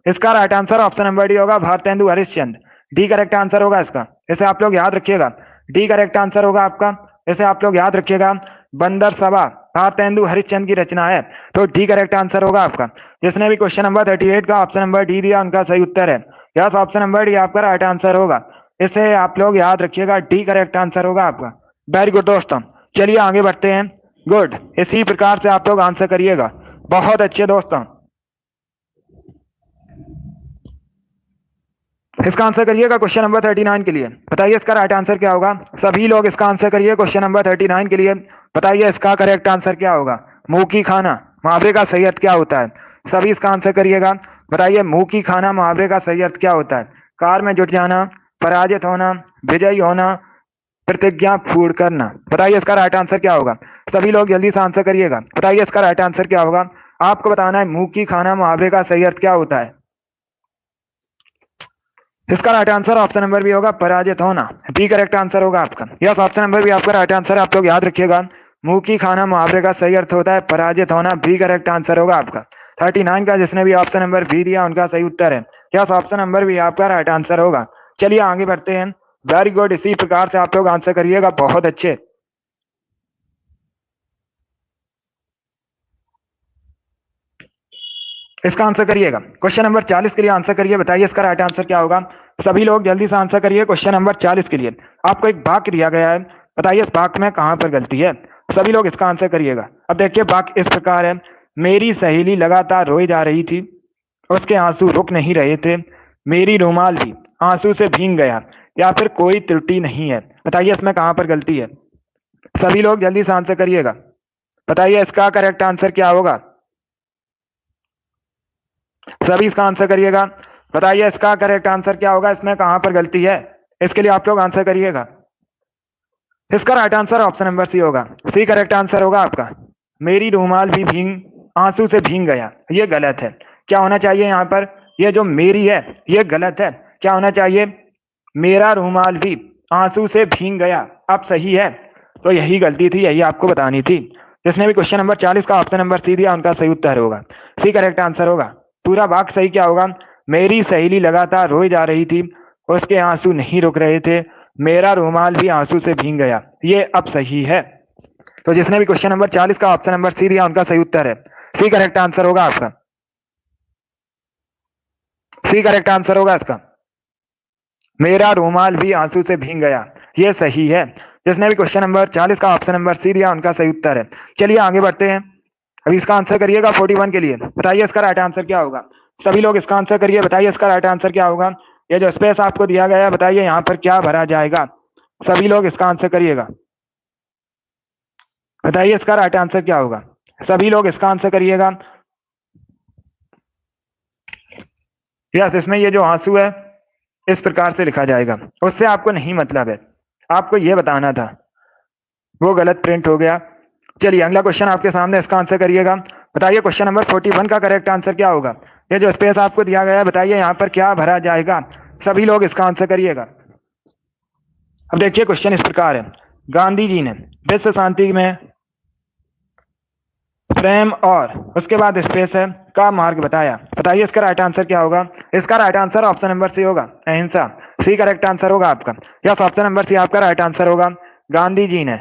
A: इसका right answer option number D होगा, Bharatendu Harishchandra. D correct answer होगा इसका। इसे आप लोग याद रखिएगा। डी करेक्ट आंसर होगा आपका। इसे आप लोग याद रखिएगा। बंदर सभा भारतेंदु हरिश्चंद्र की रचना है, तो डी करेक्ट आंसर होगा आपका। जिसने भी क्वेश्चन नंबर 38 का ऑप्शन नंबर डी दिया, उनका सही उत्तर है। यस, ऑप्शन नंबर डी आपका राइट आंसर होगा। इसे आप लोग याद रखिएगा। डी करेक्ट आंसर होगा आपका। वेरी गुड दोस्तों, चलिए आगे बढ़ते हैं। गुड, इसी प्रकार से आप लोग आंसर करिएगा। बहुत अच्छे दोस्तों, इसका आंसर करिएगा क्वेश्चन नंबर 39 के लिए। बताइए इसका राइट आंसर क्या होगा? सभी लोग इसका आंसर करिए क्वेश्चन नंबर 39 के लिए। बताइए इसका करेक्ट आंसर क्या होगा? मुंह की खाना मुहावरे का सही अर्थ क्या होता है? सभी इसका आंसर करिएगा। बताइए मुंह की खाना मुहावरे का सही अर्थ क्या होता है? कार में जुट जाना, पराजित होना, विजयी होना, प्रतिज्ञा पूर्ण करना। बताइए इसका राइट आंसर क्या होगा? सभी लोग जल्दी से आंसर करिएगा। बताइए इसका राइट आंसर क्या होगा? आपको बताना है मुंह की खाना मुहावरे का सही अर्थ क्या होता है। इसका right answer option number B होगा, पराजित होना। बी करेक्ट आंसर होगा आपका। यस, ऑप्शन नंबर बी आपका राइट आंसर है। आप लोग याद रखिएगा। मुंह की खाना मुहावरे का सही अर्थ होता है पराजित होना। बी करेक्ट आंसर होगा आपका। 39 का जिसने भी ऑप्शन नंबर बी दिया, उनका सही उत्तर है। यस, ऑप्शन नंबर बी आपका राइट आंसर होगा। चलिए आगे बढ़ते हैं। वेरी गुड, इसी प्रकार से आप लोग आंसर करिएगा। बहुत अच्छे। इसका आंसर करिएगा। क्वेश्चन नंबर 40 के लिए आंसर करिए। बताइए इसका राइट आंसर क्या होगा? सभी लोग जल्दी से आंसर करिए क्वेश्चन नंबर 40 के लिए। आपको एक वाक्य दिया गया है। बताइए इस वाक्य में कहां पर गलती है? सभी लोग इसका आंसर करिएगा। अब देखिए वाक्य इस प्रकार है, मेरी सहेली लगातार रोई जा रही थी, उसके आंसू रुक नहीं रहे थे, मेरी रुमाल भी आंसू से भीग गया, या फिर कोई त्रुटि नहीं है। बताइए इसमें कहां पर गलती है? सभी लोग जल्दी से आंसर करिएगा। बताइए इसका करेक्ट आंसर क्या होगा? सभी इसका आंसर करिएगा। बताइए इसका करेक्ट आंसर क्या होगा? इसमें कहां पर गलती है? इसके लिए आप लोग आंसर करिएगा। इसका right answer option number C होगा। सी करेक्ट आंसर होगा आपका। मेरी रुमाल भी भीग आंसू से भीग गया, ये गलत है। क्या होना चाहिए यहाँ पर? ये जो मेरी है, ये गलत है। क्या होना चाहिए? मेरा रुमाल भी आंसू से भीग गया। अब सही है। तो यही गलती थी, यही आपको बतानी थी। जिसने भी क्वेश्चन नंबर 40 का ऑप्शन नंबर सी दिया, उनका सही उत्तर होगा। सी करेक्ट आंसर होगा। पूरा वाक्य सही क्या होगा? मेरी सहेली लगातार रोई जा रही थी, उसके आंसू नहीं रुक रहे थे, मेरा रुमाल भी आंसू से भीग गया। ये अब सही है। तो जिसने भी क्वेश्चन नंबर 40 का ऑप्शन नंबर सी दिया, उनका सही उत्तर है। सी करेक्ट आंसर होगा आपका। सी करेक्ट आंसर होगा इसका। मेरा रुमाल भी आंसू से भीग गया। ये सही है। जिसने भी क्वेश्चन नंबर 40 का ऑप्शन नंबर सी दिया उनका सही उत्तर है। चलिए आगे बढ़ते हैं। अभी इसका आंसर करिएगा 41 के लिए। बताइए इसका राइट आंसर क्या होगा। सभी लोग इसका आंसर करिए। बताइए इसका राइट आंसर क्या होगा। ये जो स्पेस आपको दिया गया है, बताइए यहाँ पर क्या भरा जाएगा। सभी लोग इसका आंसर करिएगा। बताइए इसका राइट आंसर क्या होगा। सभी लोग इसका आंसर करिएगा। यस, इसमें ये जो आंसू है इस प्रकार से लिखा जाएगा। उससे आपको नहीं मतलब है, आपको ये बताना था, वो गलत प्रिंट हो गया। चलिए अगला क्वेश्चन आपके सामने, इसका आंसर करिएगा। बताइए क्वेश्चन नंबर 41 का करेक्ट आंसर क्या होगा। ये जो स्पेस आपको दिया गया है, बताइए यहाँ पर क्या भरा जाएगा। सभी लोग इसका आंसर करिएगा। अब देखिए क्वेश्चन इस प्रकार है। गांधी जी ने विश्व शांति में प्रेम और उसके बाद स्पेस है का मार्ग बताया। बताइए इसका राइट आंसर क्या होगा। इसका right answer option number C होगा, अहिंसा। सी करेक्ट आंसर होगा आपका। यस, ऑप्शन नंबर सी आपका राइट आंसर होगा। गांधी जी ने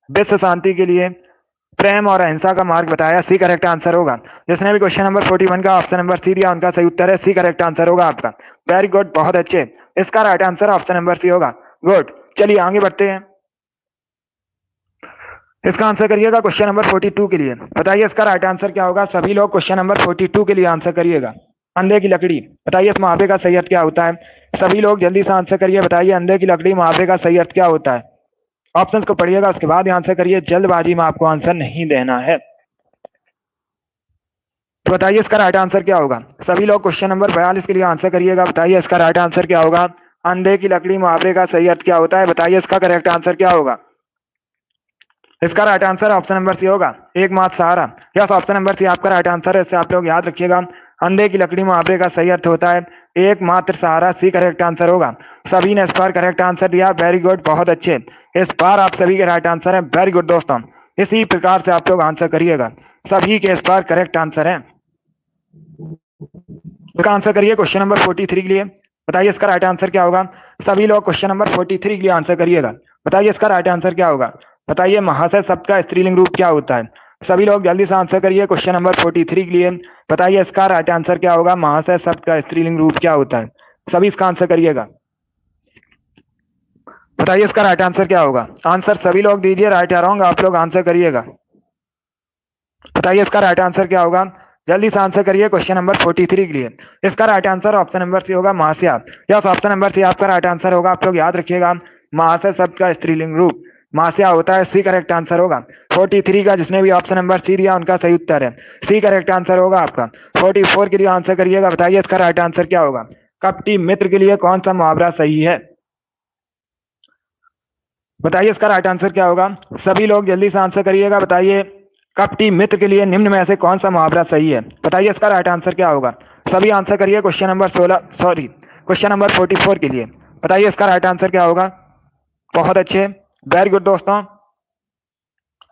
A: विश्व शांति के लिए प्रेम और अहिंसा का मार्ग बताया। सी करेक्ट आंसर होगा। जिसने भी क्वेश्चन नंबर 41 का ऑप्शन नंबर सी दिया उनका सही उत्तर है। सी करेक्ट आंसर होगा आपका। वेरी गुड, बहुत अच्छे। इसका right answer option number C होगा। गुड। चलिए आगे बढ़ते हैं। इसका आंसर करिएगा क्वेश्चन नंबर 42 के लिए। बताइए इसका राइट आंसर क्या होगा। सभी लोग क्वेश्चन नंबर 42 के लिए आंसर करिएगा। अंधे की लकड़ी, बताइए इस मुहावरे का सही अर्थ क्या होता है। सभी लोग जल्दी से आंसर करिए। बताइए अंधे की लकड़ी मुहावरे का सही अर्थ क्या होता है। ऑप्शंस को पढ़िएगा, उसके बाद आंसर करिए। जल्दबाजी में आपको आंसर नहीं देना है। तो बताइए इसका राइट आंसर क्या होगा। सभी लोग क्वेश्चन नंबर 42 के लिए आंसर करिएगा। बताइए इसका राइट आंसर क्या होगा। अंधे की लकड़ी मुहावरे का सही अर्थ क्या होता है। बताइए इसका करेक्ट आंसर क्या होगा। इसका right answer option number C होगा, एकमात्र सहारा। यस, ऑप्शन नंबर सी आपका राइट आंसर है। इससे आप लोग याद रखिएगा। अंधे की लकड़ी मुहावरे का सही अर्थ होता है एकमात्र सहारा। सी करेक्ट आंसर होगा। सभी ने इस बार करेक्ट आंसर दिया। वेरी गुड, बहुत अच्छे। इस बार आप सभी के राइट आंसर है। वेरी गुड दोस्तों, इसी प्रकार से आप लोग आंसर करिएगा। सभी के इस बार करेक्ट आंसर है। इसका आंसर करिए क्वेश्चन नंबर 43 के लिए। बताइए इसका राइट आंसर क्या होगा। सभी लोग क्वेश्चन नंबर 43 के लिए आंसर करिएगा। बताइए इसका राइट आंसर क्या होगा। बताइए महाशय शब्द का स्त्रीलिंग रूप क्या होता है। सभी लोग जल्दी से आंसर करिए क्वेश्चन नंबर 43 के लिए। बताइए इसका राइट आंसर क्या होगा। महाशय शब्द का स्त्रीलिंग रूप क्या होता है। सभी इसका आंसर करिएगा। बताइए इसका राइट आंसर क्या होगा। आंसर सभी लोग दीजिए, राइट या रॉन्ग आप लोग आंसर करिएगा। बताइए इसका राइट आंसर क्या होगा। जल्दी से आंसर करिए क्वेश्चन नंबर 43 के लिए। इसका right answer option number C होगा, महाशय। यस, ऑप्शन नंबर सी आपका राइट आंसर होगा। आप लोग याद रखिएगा, महाशय शब्द का स्त्रीलिंग रूप महाशय होता है। सी करेक्ट आंसर होगा। 43 का जिसने भी ऑप्शन नंबर सी दिया उनका सही उत्तर है। सी करेक्ट आंसर होगा आपका। 44 के लिए आंसर करिएगा। बताइए इसका राइट आंसर क्या होगा। कपटी मित्र के लिए कौन सा मुहावरा सही है। बताइए इसका राइट आंसर क्या होगा। सभी लोग जल्दी से आंसर करिएगा। बताइए कपटी मित्र के लिए निम्न में से कौन सा मुहावरा सही है। बताइए इसका राइट आंसर क्या होगा। सभी आंसर करिए क्वेश्चन नंबर 44 के लिए। बताइए इसका राइट आंसर क्या होगा। बहुत अच्छे, वेरी गुड दोस्तों,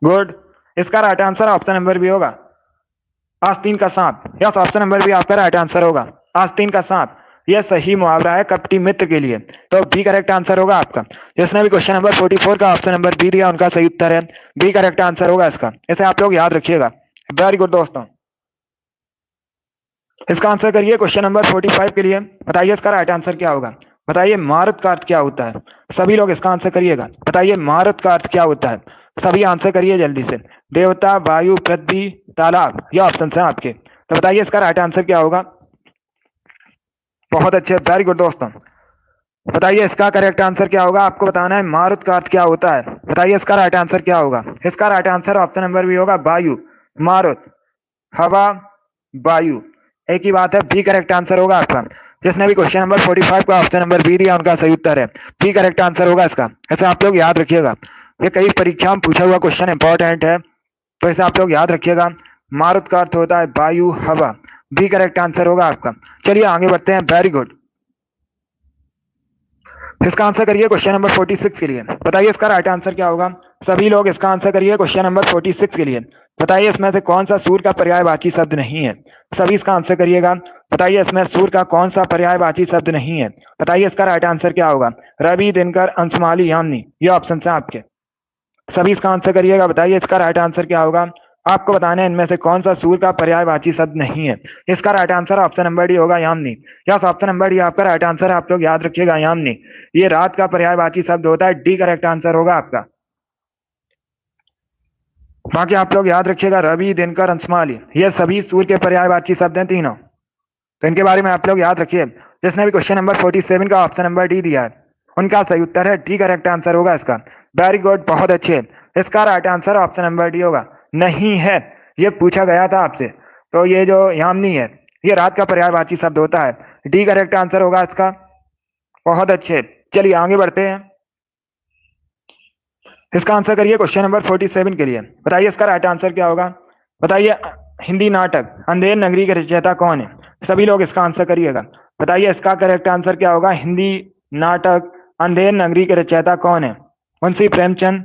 A: गुड। इसका right answer option number B होगा, आस्तीन का सांप। यस, ऑप्शन नंबर बी आपका राइट आंसर होगा, आस्तीन का सांप। यह सही मुहावरा है कपटी मित्र के लिए। तो बी करेक्ट आंसर होगा आपका। जिसने भी क्वेश्चन नंबर 44 का ऑप्शन नंबर बी दिया उनका सही उत्तर है। बी करेक्ट आंसर होगा इसका। इसे आप लोग याद रखिएगा। वेरी गुड दोस्तों, इसका आंसर करिए क्वेश्चन नंबर 45 के लिए। बताइए इसका राइट आंसर क्या होगा। बताइए मारुत का अर्थ क्या होता है। सभी लोग इसका आंसर करिएगा। बताइए मारुत का अर्थ क्या होता है। सभी आंसर करिए जल्दी से। देवता, वायु, पृथ्वी, तालाब, ये ऑप्शन है आपके। तो बताइए इसका राइट आंसर क्या होगा। बहुत अच्छे, वेरी गुड दोस्तों। बताइए इसका करेक्ट आंसर क्या होगा। आपको बताना है मारुत का अर्थ क्या होता है। बताइए इसका राइट आंसर क्या होगा। इसका right answer option number B होगा, वायु। मारुत, हवा, वायु, एक ही बात है। बी करेक्ट आंसर होगा आपका। जिसने भी क्वेश्चन नंबर 45 का ऑप्शन नंबर बी दिया उनका सही उत्तर है। बी करेक्ट आंसर होगा इसका। ऐसे आप लोग याद रखिएगा, ये कई परीक्षा में पूछा हुआ क्वेश्चन इंपॉर्टेंट है, तो इसे आप लोग याद रखिएगा। मारुत का अर्थ होता है वायु, हवा। बी करेक्ट आंसर होगा आपका। चलिए आगे बढ़ते हैं। Very good. इसका आंसर करिए क्वेश्चन नंबर 46 के लिए। बताइए इसका राइट आंसर क्या होगा। सभी लोग इसका आंसर करिए क्वेश्चन नंबर 46 के लिए। बताइए इसमें से कौन सा सूर्य का पर्यायवाची शब्द नहीं है। सभी इसका आंसर करिएगा। बताइए इसमें सूर्य का कौन सा पर्यायवाची शब्द नहीं है। बताइए इसका राइट आंसर क्या होगा। रवि, दिनकर, अंशुमाली, यामिनी, ये ऑप्शन है आपके। सभी इसका आंसर करिएगा। बताइए इसका राइट आंसर क्या होगा। आपको बताना है इनमें से कौन सा सूर्य का पर्यायवाची शब्द नहीं है। इसका right answer option number D होगा Yamini. Yes, option number D आपका राइट आंसर है, आप लोग याद रखिएगा यामिनी। ये रात का पर्यायवाची शब्द होता है, डी करेक्ट आंसर होगा आपका। बाकी आप लोग याद रखिएगा रवि, दिनकर, अंशमाली, ये सभी सूर्य के पर्यायवाची शब्द हैं तीनों, तो इनके बारे में आप लोग याद रखिए। जिसने भी क्वेश्चन नंबर 47 का ऑप्शन नंबर डी दिया है उनका सही उत्तर है डी करेक्ट आंसर होगा इसका। वेरी गुड, बहुत अच्छे। इसका right answer option number D होगा। नहीं है, ये पूछा गया था आपसे। तो ये जो यामिनी है ये रात का पर्यायवाची शब्द होता है, डी करेक्ट आंसर होगा इसका। बहुत अच्छे, चलिए आगे बढ़ते हैं। इसका आंसर करिए क्वेश्चन नंबर 47 के लिए। बताइए इसका राइट आंसर क्या होगा। बताइए हिंदी नाटक अंधेर नगरी के रचयिता कौन है। सभी लोग इसका आंसर करिएगा। बताइए इसका करेक्ट आंसर क्या होगा। हिंदी नाटक अंधेर नगरी के रचयिता कौन है। मुंशी प्रेमचंद,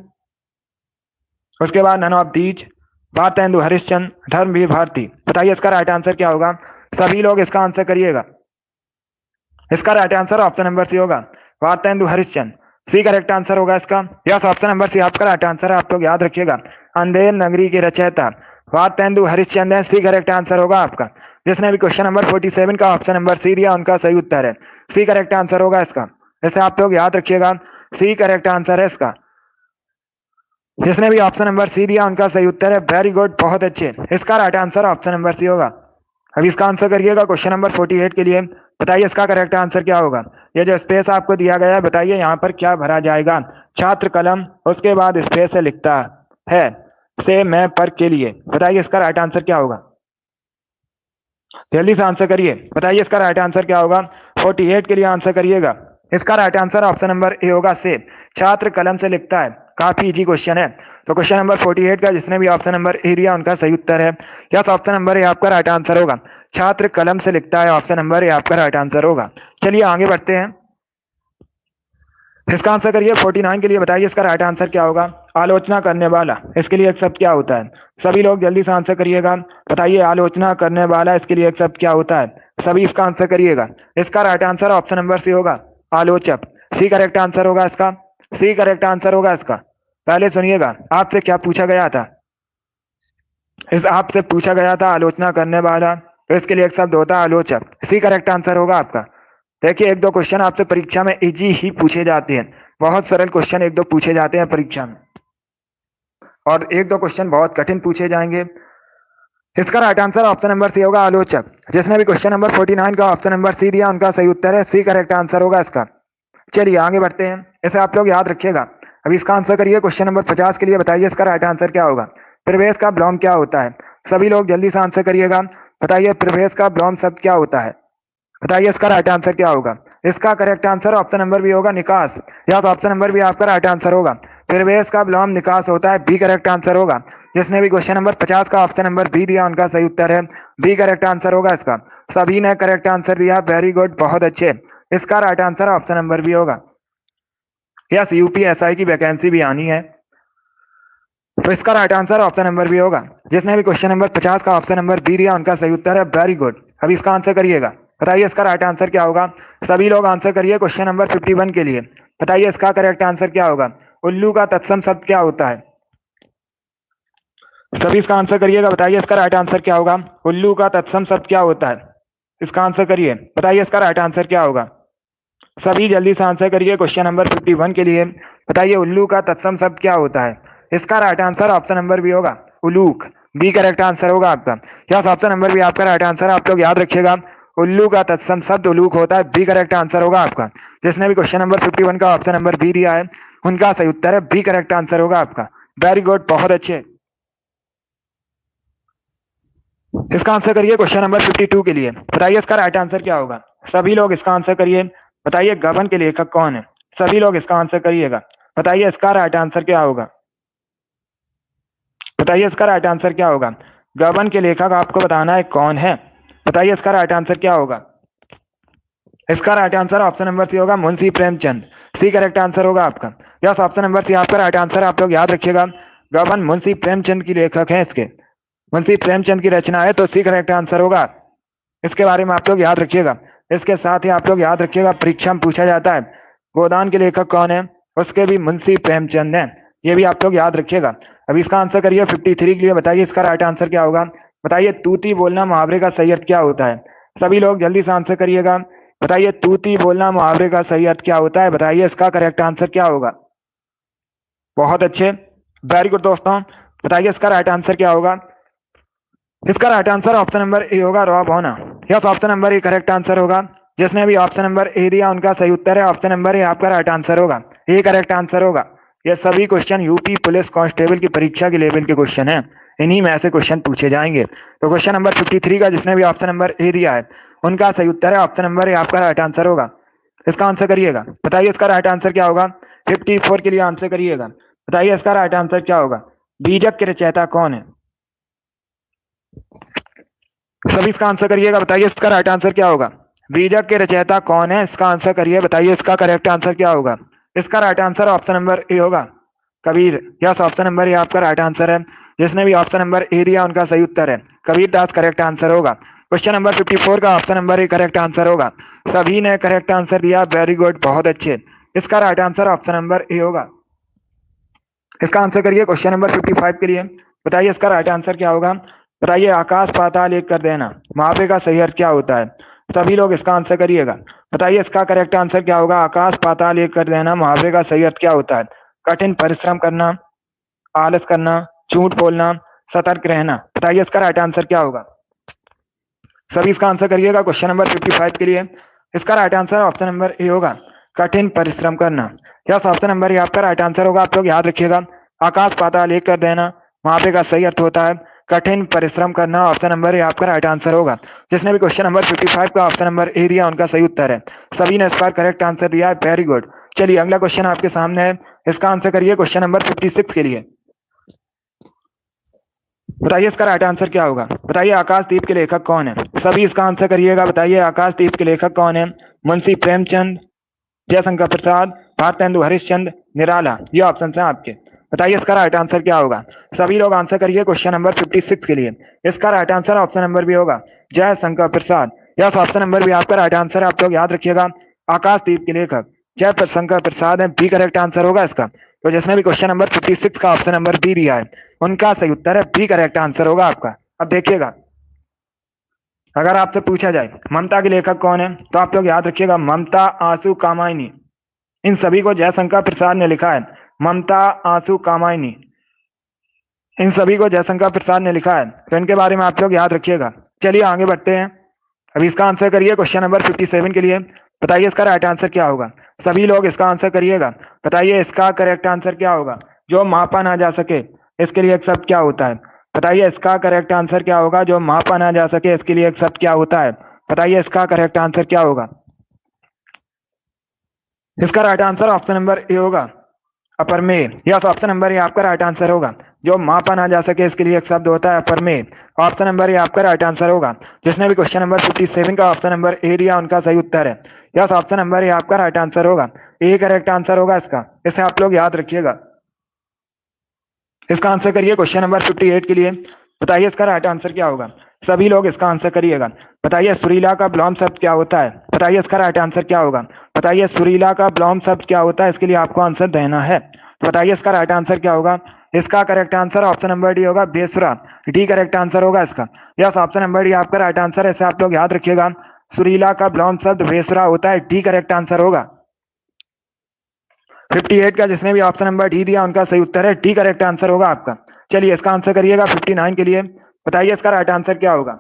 A: उसके बाद none of these, Bharatendu Harishchandra, Dharamvir Bharati. बताइए इसका राइट आंसर क्या होगा। सभी लोग इसका आंसर करिएगा। इसका right answer option number C होगा, Bharatendu Harishchandra. C correct answer होगा इसका। यस, ऑप्शन नंबर सी आपका राइट आंसर है, आप लोग याद रखिएगा। अंधेर नगरी के रचयिता भारतेंदु हरिश्चंद्र है, सी करेक्ट आंसर होगा आपका। जिसने भी क्वेश्चन नंबर 47 का ऑप्शन नंबर सी दिया उनका सही उत्तर है सी करेक्ट आंसर होगा इसका। इसे आप लोग याद रखिएगा, सी करेक्ट आंसर है इसका। जिसने भी ऑप्शन नंबर सी दिया उनका सही उत्तर है। वेरी गुड, बहुत अच्छे। इसका right answer option number C होगा। अब इसका आंसर करिएगा क्वेश्चन नंबर 48 के लिए। बताइए इसका करेक्ट आंसर क्या होगा। ये जो स्पेस आपको दिया गया है, बताइए यहाँ पर क्या भरा जाएगा। छात्र कलम, उसके बाद स्पेस से लिखता है से मैं पर के लिए। बताइए इसका राइट आंसर क्या होगा। जल्दी से आंसर करिए। बताइए इसका राइट आंसर क्या होगा। 48 के लिए आंसर करिएगा। इसका right answer option number A होगा, से छात्र कलम से लिखता है। काफी इजी क्वेश्चन है। तो क्वेश्चन नंबर 48 का जिसने भी ऑप्शन नंबर ए दिया उनका सही उत्तर है। यस, ऑप्शन नंबर ए आपका राइट आंसर होगा। छात्र कलम से लिखता है, ऑप्शन नंबर ए आपका राइट आंसर होगा। चलिए आगे बढ़ते हैं। इसका आंसर करिए 49 के लिए। बताइए इसका राइट आंसर क्या होगा। आलोचना करने वाला, इसके लिए एक शब्द क्या होता है। सभी लोग जल्दी से आंसर करिएगा। बताइए आलोचना करने वाला, इसके लिए एक शब्द क्या होता है। सभी इसका आंसर करिएगा। इसका right answer option number C होगा, आलोचक। सी करेक्ट आंसर होगा इसका। सी करेक्ट आंसर होगा इसका। पहले सुनिएगा आपसे क्या पूछा गया था। आपसे पूछा गया था आलोचना करने वाला, तो इसके लिए एक शब्द होता है आलोचक। सी करेक्ट आंसर होगा आपका। देखिए एक दो क्वेश्चन आपसे परीक्षा में इजी ही पूछे जाते हैं। बहुत सरल क्वेश्चन एक दो पूछे जाते हैं परीक्षा में, और एक दो क्वेश्चन बहुत कठिन पूछे जाएंगे। इसका right answer option number C होगा, आलोचक। जिसने भी क्वेश्चन नंबर 49 का ऑप्शन नंबर सी दिया उनका सही उत्तर है, सी करेक्ट आंसर होगा इसका। चलिए आगे बढ़ते हैं। इसे आप लोग याद रखिएगा। अभी इसका आंसर करिए क्वेश्चन नंबर 50 के लिए। बताइए इसका राइट आंसर क्या होगा। प्रवेश का विलोम क्या होता है। सभी लोग जल्दी से आंसर करिएगा। बताइए प्रवेश का विलोम शब्द क्या होता है। बताइए इसका राइट आंसर क्या होगा। इसका correct answer option number B होगा, निकास। या तो ऑप्शन नंबर बी आपका राइट आंसर होगा। प्रवेश का विलोम निकास होता है, बी करेक्ट आंसर होगा। जिसने भी क्वेश्चन नंबर 50 का ऑप्शन नंबर बी दिया उनका सही उत्तर है बी करेक्ट आंसर होगा इसका। सभी ने करेक्ट आंसर दिया, वेरी गुड, बहुत अच्छे। इसका right answer option number B होगा। यस, यूपीएसआई की वैकेंसी भी आनी है, तो इसका right answer option number B होगा। जिसने भी क्वेश्चन नंबर 50 का ऑप्शन नंबर बी दिया उनका सही उत्तर है, वेरी गुड। अभी इसका आंसर करिएगा। बताइए इसका राइट आंसर क्या होगा। सभी लोग आंसर करिए क्वेश्चन नंबर 51 के लिए। बताइए इसका करेक्ट आंसर क्या होगा। उल्लू का तत्सम शब्द क्या होता है। सभी इसका आंसर करिएगा। बताइए इसका राइट आंसर क्या होगा। उल्लू का तत्सम शब्द क्या होता है। इसका आंसर करिए। बताइए इसका राइट आंसर क्या होगा। सभी जल्दी से आंसर करिए क्वेश्चन नंबर 51 के लिए। बताइए उल्लू का तत्सम शब्द क्या होता है। इसका right answer option number B होगा, उलूक। बी करेक्ट आंसर होगा आपका। यस, ऑप्शन नंबर बी आपका राइट आंसर है, आप लोग याद रखिएगा। उल्लू का तत्सम शब्द उलूक होता है, बी करेक्ट आंसर होगा आपका। जिसने भी क्वेश्चन नंबर 51 का ऑप्शन नंबर बी दिया है उनका सही उत्तर है बी करेक्ट आंसर होगा आपका। वेरी गुड, बहुत अच्छे। इसका आंसर करिए क्वेश्चन नंबर 52 के लिए। बताइए इसका राइट आंसर क्या होगा। सभी लोग इसका आंसर करिए। बताइए गबन के लेखक कौन है। सभी लोग इसका आंसर करिएगा। बताइए इसका राइट आंसर क्या होगा। बताइए इसका राइट आंसर क्या होगा। गबन के लेखक आपको बताना है कौन है। बताइए इसका राइट आंसर क्या होगा। इसका right answer option number C होगा, Munshi Premchand. C correct answer होगा आपका। यस, ऑप्शन नंबर सी आपका राइट आंसर, आप लोग याद रखिएगा। गबन मुंशी प्रेमचंद की लेखक है, इसके मुंशी प्रेमचंद की रचना है, तो सी करेक्ट आंसर होगा। इसके बारे में आप लोग याद रखिएगा। इसके साथ ही आप लोग याद रखिएगा परीक्षा में पूछा जाता है गोदान के लेखक कौन है, उसके भी मुंशी प्रेमचंद है। ये भी आप लोग याद रखिएगा। अब इसका आंसर करिए 53 के लिए। बताइए इसका राइट आंसर क्या होगा। बताइए तूती बोलना मुहावरे का सही अर्थ क्या होता है। सभी लोग जल्दी से आंसर करिएगा। बताइए तूती बोलना मुहावरे का सही अर्थ क्या होता है। बताइए इसका करेक्ट आंसर क्या होगा। बहुत अच्छे, वेरी गुड दोस्तों। बताइए इसका राइट आंसर क्या होगा। इसका right answer option number A होगा, रॉब होना। Yes, option number A correct answer होगा। जिसने भी ऑप्शन नंबर ए दिया उनका सही उत्तर है। ऑप्शन नंबर ए आपका राइट आंसर होगा, ए करेक्ट आंसर होगा। ये सभी क्वेश्चन यूपी पुलिस कांस्टेबल की परीक्षा के लेवल के क्वेश्चन हैं, इन्हीं में ऐसे क्वेश्चन पूछे जाएंगे। तो क्वेश्चन नंबर 53 का जिसने भी ऑप्शन नंबर ए दिया है उनका सही उत्तर है ऑप्शन नंबर ए आपका राइट आंसर होगा। इसका आंसर करिएगा। बताइए इसका राइट आंसर क्या होगा। 54 के लिए आंसर करिएगा। बताइए इसका राइट आंसर क्या होगा। बीजक के रचयिता कौन है। सभी इसका आंसर करिएगा। बताइए इसका राइट आंसर क्या होगा। बीजक के रचयिता कौन है, इसका आंसर करिए। बताइए इसका करेक्ट आंसर क्या होगा। इसका right answer option number A होगा, Kabir. Yes, option number A आपका राइट आंसर है। जिसने भी ऑप्शन नंबर ए दिया उनका सही उत्तर है कबीर दास, करेक्ट आंसर होगा। क्वेश्चन नंबर 54 का option number A correct answer होगा। सभी ने करेक्ट आंसर दिया, वेरी गुड, बहुत अच्छे। इसका right answer option number A होगा। इसका आंसर करिए क्वेश्चन नंबर 55 के लिए। बताइए इसका राइट आंसर क्या होगा। बताइए आकाश पाताल एक कर देना मुहावरे का सही अर्थ क्या होता है। सभी लोग इसका आंसर करिएगा। बताइए इसका करेक्ट आंसर क्या होगा। आकाश पाताल एक कर देना मुहावरे का सही अर्थ क्या होता है। कठिन परिश्रम करना, आलस करना, झूठ बोलना, सतर्क रहना। बताइए इसका राइट आंसर क्या होगा। सभी इसका आंसर करिएगा क्वेश्चन नंबर 55 के लिए। इसका right answer option number A होगा, कठिन परिश्रम करना। यस, ऑप्शन नंबर ए आपका राइट आंसर होगा। आप लोग याद रखिएगा, आकाश पाताल एक कर देना मुहावरे का सही अर्थ होता है कठिन परिश्रम करना। ऑप्शन नंबर ए आपका राइट आंसर होगा। जिसने भी क्वेश्चन नंबर 55 का ऑप्शन नंबर ए दिया उनका सही उत्तर है। सभी ने इस बार करेक्ट आंसर दिया है, वेरी गुड। चलिए अगला क्वेश्चन आपके सामने है, इसका आंसर करिए क्वेश्चन नंबर 56 के लिए। बताइए इसका राइट आंसर क्या होगा। बताइए आकाशदीप के लेखक कौन है। सभी इसका आंसर करिएगा। बताइए आकाशदीप के लेखक कौन है। मुंशी प्रेमचंद, जयशंकर प्रसाद, भारतेंदु हरिश्चंद्र, निराला। ये ऑप्शन है आपके। बताइए इसका राइट आंसर क्या होगा। सभी लोग आंसर करिए क्वेश्चन नंबर 56 के लिए। इसका right answer option number B होगा, Jaishankar Prasad. Yes, option number B आपका राइट आंसर है। आप लोग याद रखिएगा, आकाशदीप के लेखक जयशंकर प्रसाद है, बी करेक्ट आंसर होगा इसका। तो जिसने भी क्वेश्चन नंबर 56 का ऑप्शन नंबर बी दिया है उनका सही उत्तर है बी करेक्ट आंसर होगा आपका। अब देखिएगा, अगर आपसे पूछा जाए ममता के लेखक कौन है तो आप लोग याद रखिएगा, ममता, आंसू, कामायनी। इन सभी को जयशंकर प्रसाद ने लिखा है। ममता, आंसू, कामायनी, इन सभी को जयशंकर प्रसाद ने लिखा है। तो इनके बारे में आप लोग याद रखिएगा। चलिए आगे बढ़ते हैं। अभी इसका आंसर करिए क्वेश्चन नंबर 57 के लिए। बताइए इसका राइट आंसर क्या होगा। सभी लोग इसका आंसर करिएगा। बताइए इसका करेक्ट आंसर क्या होगा। जो मापा ना जा सके इसके लिए एक शब्द क्या होता है। बताइए इसका करेक्ट आंसर क्या होगा। जो मापा ना जा सके इसके लिए एक शब्द क्या होता है। बताइए इसका करेक्ट आंसर क्या होगा। इसका right answer option number A होगा, अपरमेय। यस, ऑप्शन नंबर ए आपका राइट आंसर होगा। जो मापा ना जा सके इसके लिए एक शब्द होता है अपरमेय। ऑप्शन नंबर ए आपका राइट आंसर होगा। जिसने भी क्वेश्चन नंबर 57 का ऑप्शन नंबर ए दिया उनका सही उत्तर है। यस, ऑप्शन नंबर ए आपका राइट आंसर होगा, ए करेक्ट आंसर होगा इसका। इसे आप लोग याद रखिएगा। इसका आंसर करिए क्वेश्चन नंबर 58 के लिए। बताइए इसका राइट आंसर क्या होगा। सभी लोग इसका आंसर करिएगा। बताइए सुरीला का विलोम शब्द क्या होता है। बताइए इसका राइट आंसर क्या होगा। बताइए सुरीला का विलोम शब्द क्या होता है, इसके लिए आपको आंसर देना है। तो बताइए इसका राइट आंसर क्या होगा। इसका correct answer option number D होगा, बेसुरा। डी करेक्ट आंसर होगा इसका। यस, ऑप्शन नंबर डी आपका राइट आंसर है। इसे आप लोग याद रखिएगा, सुरीला का विलोम शब्द बेसुरा होता है, डी करेक्ट आंसर होगा। 58 का जिसने भी ऑप्शन नंबर डी दिया उनका सही उत्तर है, डी करेक्ट आंसर होगा आपका। चलिए इसका आंसर करिएगा 59 के लिए। बताइए इसका राइट आंसर क्या होगा।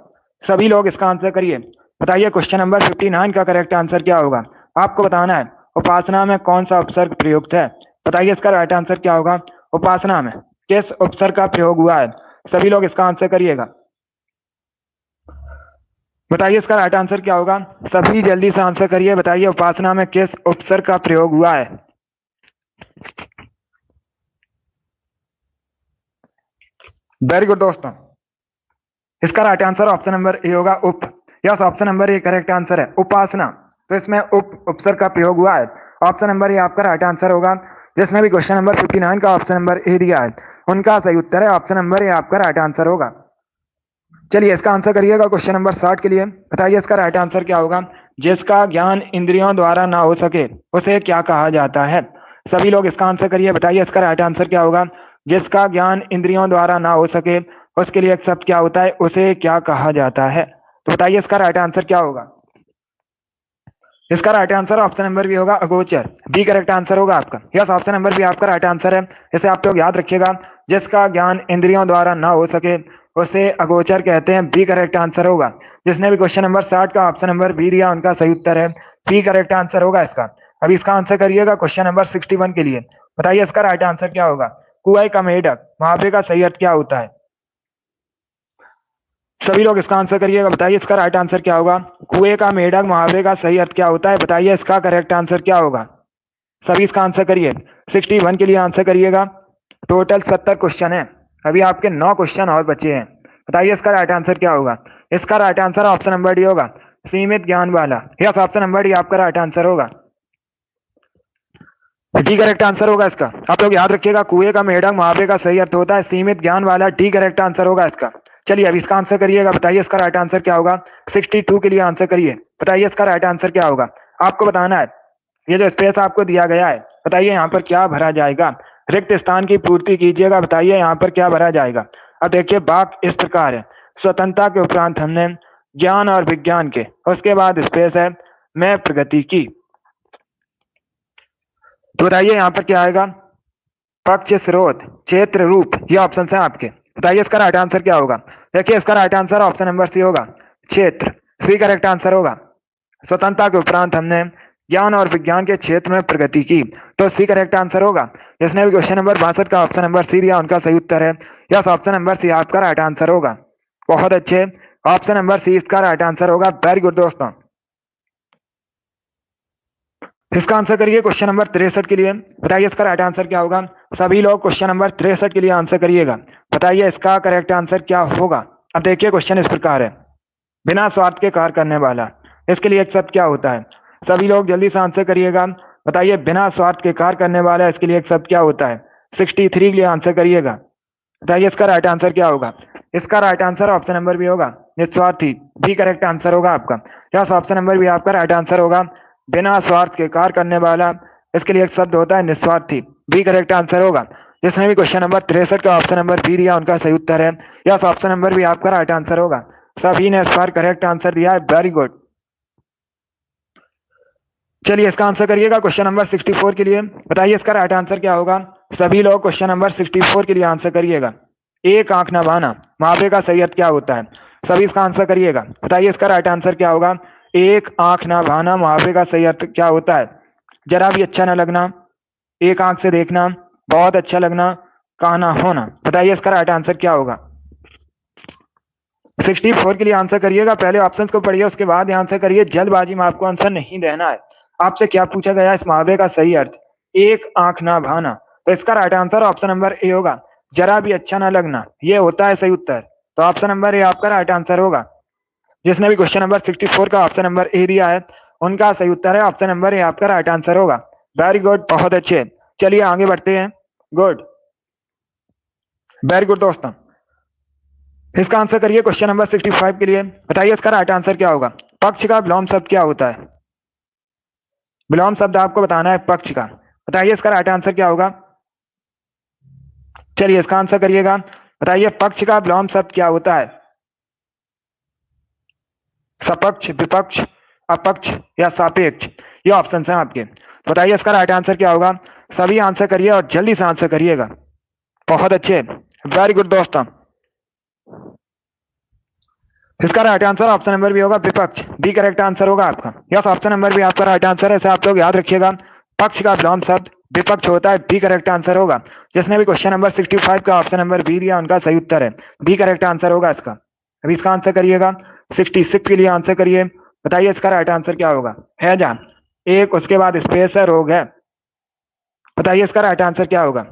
A: सभी लोग इसका आंसर करिए। बताइए क्वेश्चन नंबर 59 का करेक्ट आंसर क्या होगा। आपको बताना है उपासना में कौन सा उपसर्ग प्रयुक्त है। बताइए इसका राइट आंसर क्या होगा। उपासना में किस उपसर्ग का प्रयोग हुआ है। सभी लोग इसका आंसर करिएगा। बताइए इसका राइट आंसर क्या होगा। सभी जल्दी से आंसर करिए। बताइए उपासना में किस उपसर्ग का प्रयोग हुआ है। वेरी गुड दोस्तों, इसका right answer option number A होगा, उप। Yes, option number A correct answer है, उपासना। तो इसमें उपसर्ग का प्रयोग हुआ है। ऑप्शन नंबर ए आपका राइट आंसर होगा। जिसने भी क्वेश्चन नंबर 59 का ऑप्शन नंबर ए दिया है उनका सही उत्तर है ऑप्शन नंबर ए आपका राइट आंसर होगा। चलिए इसका आंसर करिएगा क्वेश्चन नंबर 60 के लिए। बताइए इसका राइट आंसर क्या होगा। जिसका ज्ञान इंद्रियों द्वारा ना हो सके उसे क्या कहा जाता है। सभी लोग इसका आंसर करिए, बताइए इसका राइट आंसर क्या होगा। जिसका ज्ञान इंद्रियों द्वारा ना हो सके उसके लिए एक शब्द क्या होता है, उसे क्या कहा जाता है। तो बताइए इसका राइट आंसर क्या होगा। इसका right answer option number B होगा, अगोचर। बी करेक्ट आंसर होगा आपका। यस, ऑप्शन नंबर बी आपका राइट आंसर है। इसे आप लोग याद रखिएगा, जिसका ज्ञान इंद्रियों द्वारा ना हो सके उसे अगोचर कहते हैं। बी करेक्ट आंसर होगा। जिसने भी क्वेश्चन नंबर 60 का ऑप्शन नंबर बी दिया उनका सही उत्तर है, बी करेक्ट आंसर होगा इसका। अभी इसका आंसर करिएगा क्वेश्चन नंबर 61 के लिए। बताइए इसका राइट आंसर क्या होगा। कुआई का मेढक मुहावरे का सही अर्थ क्या होता है। सभी लोग इसका आंसर करिएगा, बताइए इसका राइट आंसर क्या होगा। कुएं का मेढक मुहावरे का सही अर्थ क्या होता है, बताइए इसका करेक्ट आंसर क्या होगा। सभी इसका आंसर करिए, 61 के लिए आंसर करिएगा। टोटल 70 क्वेश्चन है, अभी आपके 9 क्वेश्चन और बचे हैं। बताइए इसका राइट आंसर क्या होगा। इसका right answer option number D होगा, सीमित ज्ञान वाला। यस, ऑप्शन नंबर डी आपका राइट आंसर होगा, डी करेक्ट आंसर होगा इसका। आप लोग याद रखिएगा, कुएं का मेढक मुहावरे का सही अर्थ होता है सीमित ज्ञान वाला। डी करेक्ट आंसर होगा इसका। चलिए अब इसका आंसर करिएगा, बताइए इसका राइट आंसर क्या होगा। 62 के लिए आंसर करिए, बताइए इसका राइट आंसर क्या होगा। आपको बताना है, ये जो स्पेस आपको दिया गया है, बताइए यहाँ पर क्या भरा जाएगा। रिक्त स्थान की पूर्ति कीजिएगा, बताइए यहाँ पर क्या भरा जाएगा। अब देखिए वाक्य इस प्रकार है, स्वतंत्रता के उपरांत हमने ज्ञान और विज्ञान के, उसके बाद स्पेस है मैं प्रगति की। तो बताइए यहाँ पर क्या आएगा, पक्ष, स्रोत, क्षेत्र, रूप, ये ऑप्शन है आपके। बताइए इसका राइट आंसर क्या होगा। देखिए इसका right answer option number C होगा, क्षेत्र। सी करेक्ट आंसर होगा। स्वतंत्रता के उपरांत हमने ज्ञान और विज्ञान के क्षेत्र में प्रगति की, तो सी करेक्ट आंसर होगा। जिसने भी क्वेश्चन नंबर 62 का ऑप्शन नंबर सी दिया उनका सही उत्तर है। यस, ऑप्शन नंबर सी आपका राइट आंसर होगा। बहुत अच्छे, ऑप्शन नंबर सी इसका राइट आंसर होगा। वेरी गुड दोस्तों। इसका आंसर करिए क्वेश्चन नंबर 63 के लिए, बताइए इसका राइट आंसर क्या होगा। सभी लोग क्वेश्चन नंबर 63 के लिए आंसर करिएगा, बताइए इसका करेक्ट आंसर क्या होगा। अब देखिए क्वेश्चन इस प्रकार है, बिना स्वार्थ के कार्य करने वाला, इसके लिए एक शब्द क्या होता है। सभी लोग जल्दी से आंसर करिएगा, बताइए बिना स्वार्थ के कार्य करने वाला, इसके लिए एक शब्द क्या होता है। 63 के लिए आंसर करिएगा, बताइए इसका राइट आंसर क्या होगा। इसका right answer option number B होगा, निस्वार्थी। बी करेक्ट आंसर होगा आपका। यस, ऑप्शन नंबर बी आपका राइट आंसर होगा, बिना स्वार्थ के कार्य करने वाला, इसके लिए एक शब्द होता है निस्वार्थी। बी करेक्ट आंसर होगा। जिसने भी क्वेश्चन नंबर 63 का ऑप्शन नंबर बी दिया उनका सही उत्तर है। यस, ऑप्शन नंबर बी आपका राइट आंसर होगा। सभी ने इस बार करेक्ट आंसर दिया है, वेरी गुड। चलिए इसका आंसर करिएगा क्वेश्चन नंबर 64 के लिए, बताइए इसका राइट आंसर क्या होगा। सभी लोग क्वेश्चन नंबर 64 के लिए आंसर करिएगा। एक आंख न बहाना मुहावरे का सही अर्थ क्या होता है। सभी इसका आंसर करिएगा, बताइए इसका राइट आंसर क्या होगा। एक आंख न बहाना मुहावरे का सही अर्थ क्या होता है। जरा भी अच्छा न लगना, एक आंख से देखना, बहुत अच्छा लगना, काना होना, बताइए इसका राइट आंसर क्या होगा। 64 के लिए आंसर करिएगा, पहले ऑप्शंस को पढ़िए उसके बाद आंसर करिए। जल्दबाजी में आपको आंसर नहीं देना है। आपसे क्या पूछा गया इस मुहावरे का सही अर्थ, एक आंख ना भाना, तो इसका right answer option number A होगा, जरा भी अच्छा ना लगना, ये होता है सही उत्तर। तो ऑप्शन नंबर ए आपका राइट आंसर होगा। जिसने भी क्वेश्चन नंबर 64 का ऑप्शन नंबर ए दिया है उनका सही उत्तर है ऑप्शन नंबर ए आपका राइट आंसर होगा। वेरी गुड, बहुत अच्छे। चलिए आगे बढ़ते हैं। गुड, वेरी गुड दोस्तों। इसका आंसर करिए क्वेश्चन नंबर 65 के लिए, बताइए इसका राइट आंसर क्या होगा। पक्ष का विलोम शब्द क्या होता है। विलोम शब्द आपको बताना है पक्ष का, बताइए इसका राइट आंसर क्या होगा। चलिए इसका आंसर करिएगा, बताइए पक्ष का विलोम शब्द क्या होता है। सपक्ष, विपक्ष, अपक्ष या सापेक्ष, ये ऑप्शन है आपके। बताइए इसका राइट आंसर क्या होगा। सभी आंसर करिए और जल्दी से आंसर करिएगा। बहुत अच्छे, वेरी गुड दोस्तों। इसका right answer option number B होगा, विपक्ष। बी करेक्ट आंसर होगा आपका। यस, ऑप्शन नंबर बी आपका राइट आंसर है। इसे आप लोग याद रखिएगा, पक्ष का विलोम शब्द विपक्ष होता है। बी करेक्ट आंसर होगा। जिसने भी क्वेश्चन नंबर 65 का ऑप्शन नंबर बी दिया उनका सही उत्तर है, बी करेक्ट आंसर होगा इसका। अभी इसका आंसर करिएगा, 66 के लिए आंसर करिए, बताइए इसका राइट आंसर क्या होगा। है जान एक, उसके बाद स्पेस है, रोग है, बताइए इसका राइट आंसर क्या होगा।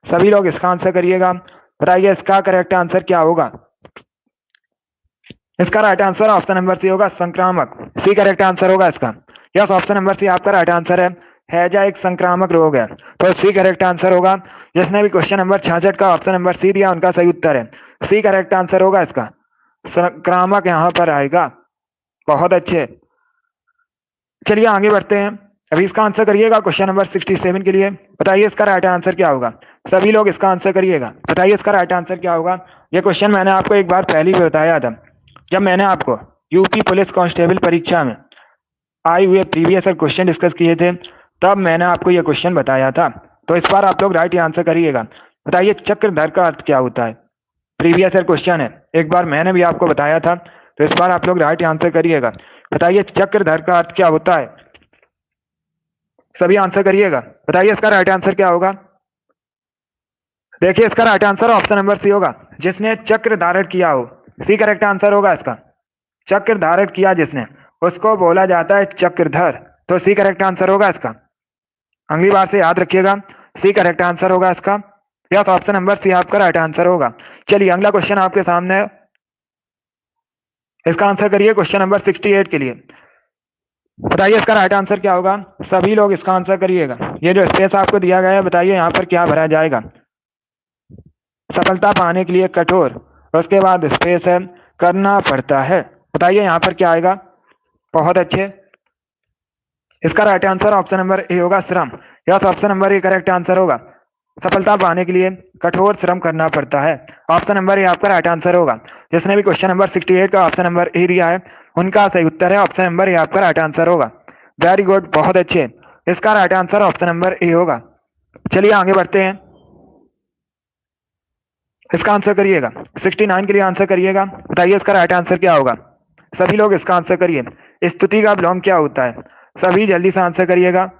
A: सभी लोग इसका आंसर करिएगा, बताइए इसका करेक्ट आंसर क्या होगा। इसका right answer option number C होगा, संक्रामक। सी करेक्ट आंसर होगा इसका। यस, ऑप्शन नंबर सी आपका राइट आंसर है। हैजा एक संक्रामक रोग है, तो सी करेक्ट आंसर होगा। जिसने भी क्वेश्चन नंबर 66 का ऑप्शन नंबर सी दिया उनका सही उत्तर है, सी करेक्ट आंसर होगा इसका। संक्रामक यहां पर आएगा। बहुत अच्छे, चलिए आगे बढ़ते हैं। अभी इसका आंसर करिएगा क्वेश्चन नंबर 67 के लिए। बताइए इसका राइट आंसर क्या होगा। सभी लोग इसका आंसर करिएगा। बताइए इसका राइट आंसर क्या होगा। ये क्वेश्चन मैंने आपको एक बार पहले भी बताया था, जब मैंने आपको यूपी पुलिस कांस्टेबल परीक्षा में आए हुए प्रीवियस क्वेश्चन डिस्कस किए थे, तब मैंने आपको ये क्वेश्चन बताया था। तो इस बार आप लोग राइट आंसर करिएगा। बताइए चक्रधर का अर्थ क्या होता है। प्रीवियस क्वेश्चन है, एक बार मैंने भी आपको बताया था, तो इस बार आप लोग राइट आंसर करिएगा। बताइए चक्रधर का अर्थ क्या होता है। सभी आंसर करिएगा। बताइए इसका राइट आंसर क्या होगा। देखिए इसका right answer option number C होगा, जिसने चक्र धारण किया हो। सी करेक्ट आंसर होगा इसका। चक्र धारण किया जिसने, उसको बोला जाता है चक्रधर। तो सी करेक्ट आंसर होगा इसका। अगली बार से याद रखिएगा, सी करेक्ट आंसर होगा इसका। यस, ऑप्शन नंबर सी आपका राइट आंसर होगा। चलिए अगला क्वेश्चन आपके सामने है, इसका आंसर करिए क्वेश्चन नंबर 68 के लिए। बताइए इसका राइट आंसर क्या होगा। सभी लोग इसका आंसर करिएगा। ये जो स्पेस आपको दिया गया है, बताइए यहाँ पर क्या भरा जाएगा। सफलता पाने के लिए कठोर, उसके बाद स्पेस है, करना पड़ता है। बताइए यहाँ पर क्या आएगा। बहुत अच्छे, इसका right answer option number A होगा, श्रम। Yes, option number A correct answer होगा। सफलता पाने के लिए कठोर श्रम करना पड़ता है। ऑप्शन नंबर ए आपका राइट आंसर होगा। जिसने भी क्वेश्चन नंबर 68 का ऑप्शन नंबर ए दिया है, उनका सही उत्तर है ऑप्शन नंबर ए आपका राइट आंसर होगा। वेरी गुड, बहुत अच्छे, इसका right answer option number A होगा। चलिए आगे बढ़ते हैं, इसका आंसर करिएगा। 69 के लिए आंसर करिएगा। बताइए इसका राइट आंसर क्या होगा। सभी लोग इसका आंसर करिए। स्तुति का विलोम क्या होता है। सभी जल्दी से आंसर करिएगा।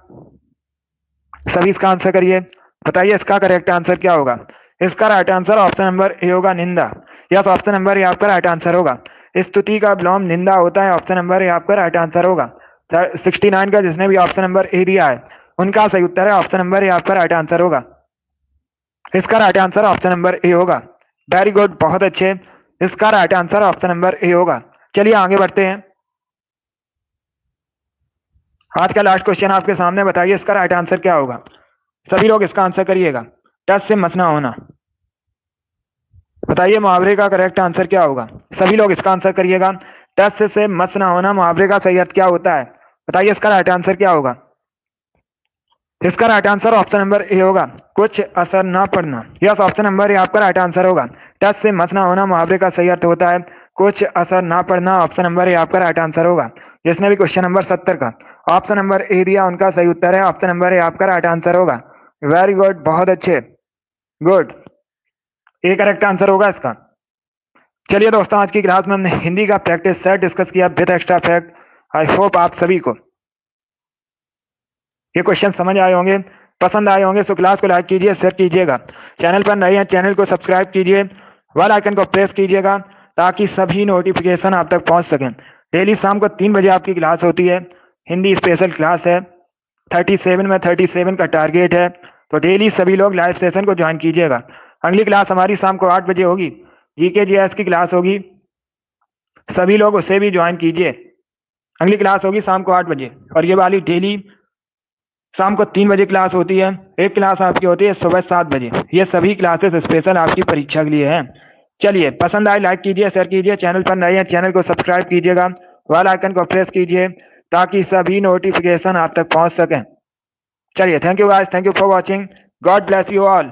A: सभी इसका आंसर करिए। बताइए इसका करेक्ट आंसर क्या होगा। इसका right answer option number A होगा, निंदा। यस, ऑप्शन नंबर ए आपका राइट आंसर होगा। स्तुति का विलोम निंदा होता है। ऑप्शन नंबर ए आपका राइट आंसर होगा। 69 का जिसने भी ऑप्शन नंबर ए दिया है, उनका सही उत्तर है ऑप्शन नंबर ए आपका राइट आंसर होगा। इसका right answer option number A होगा। वेरी गुड, बहुत अच्छे, इसका right answer option number A होगा। चलिए आगे बढ़ते हैं, आज का लास्ट क्वेश्चन आपके सामने। बताइए इसका राइट आंसर क्या होगा। सभी लोग इसका आंसर करिएगा। टच से मसना होना। बताइए मुहावरे का करेक्ट आंसर क्या होगा। सभी लोग इसका आंसर करिएगा। टच से मसना होना मुहावरे का सही अर्थ क्या होता है। बताइए इसका राइट आंसर क्या होगा। इसका right answer option number A होगा, कुछ असर ना पड़ना। यस, ऑप्शन नंबर ए आपका राइट आंसर होगा। टच से मसना होना मुहावरे का सही अर्थ होता है कुछ असर ना पड़ना। ऑप्शन नंबर ए आपका राइट आंसर होगा। जिसने भी क्वेश्चन नंबर 70 का ऑप्शन नंबर ए दिया, उनका सही उत्तर है ऑप्शन नंबर ए आपका राइट आंसर होगा। वेरी गुड, बहुत अच्छे, गुड, ए करेक्ट आंसर होगा इसका। चलिए दोस्तों, आज की क्लास में हमने हिंदी का प्रैक्टिस सेट डिस्कस किया with extra fact. I hope आप सभी को ये क्वेश्चन समझ आए होंगे, पसंद आए होंगे। सो क्लास को लाइक कीजिए, शेयर कीजिएगा। चैनल पर नए हैं, चैनल को सब्सक्राइब कीजिए, बेल आइकन को प्रेस कीजिएगा, ताकि सभी नोटिफिकेशन आप तक पहुंच सकें। डेली शाम को 3 बजे आपकी क्लास होती है, हिंदी स्पेशल क्लास है। 37 में 37 का टारगेट है, तो डेली सभी लोग लाइव सेशन को ज्वाइन कीजिएगा। अगली क्लास हमारी शाम को 8 बजे होगी, जीके जीएस की क्लास होगी, सभी लोग उसे भी ज्वाइन कीजिए। अगली क्लास होगी शाम को 8 बजे, और ये वाली डेली शाम को 3 बजे क्लास होती है। एक क्लास आपकी होती है सुबह 7 बजे। ये सभी क्लासेस स्पेशल आपकी परीक्षा के लिए हैं। चलिए, पसंद आए लाइक कीजिए, शेयर कीजिए। चैनल पर नए हैं, चैनल को सब्सक्राइब कीजिएगा, बेल आइकन को प्रेस कीजिए, ताकि सभी नोटिफिकेशन आप तक पहुंच सकें। चलिए, thank you guys, thank you for watching, God bless you all.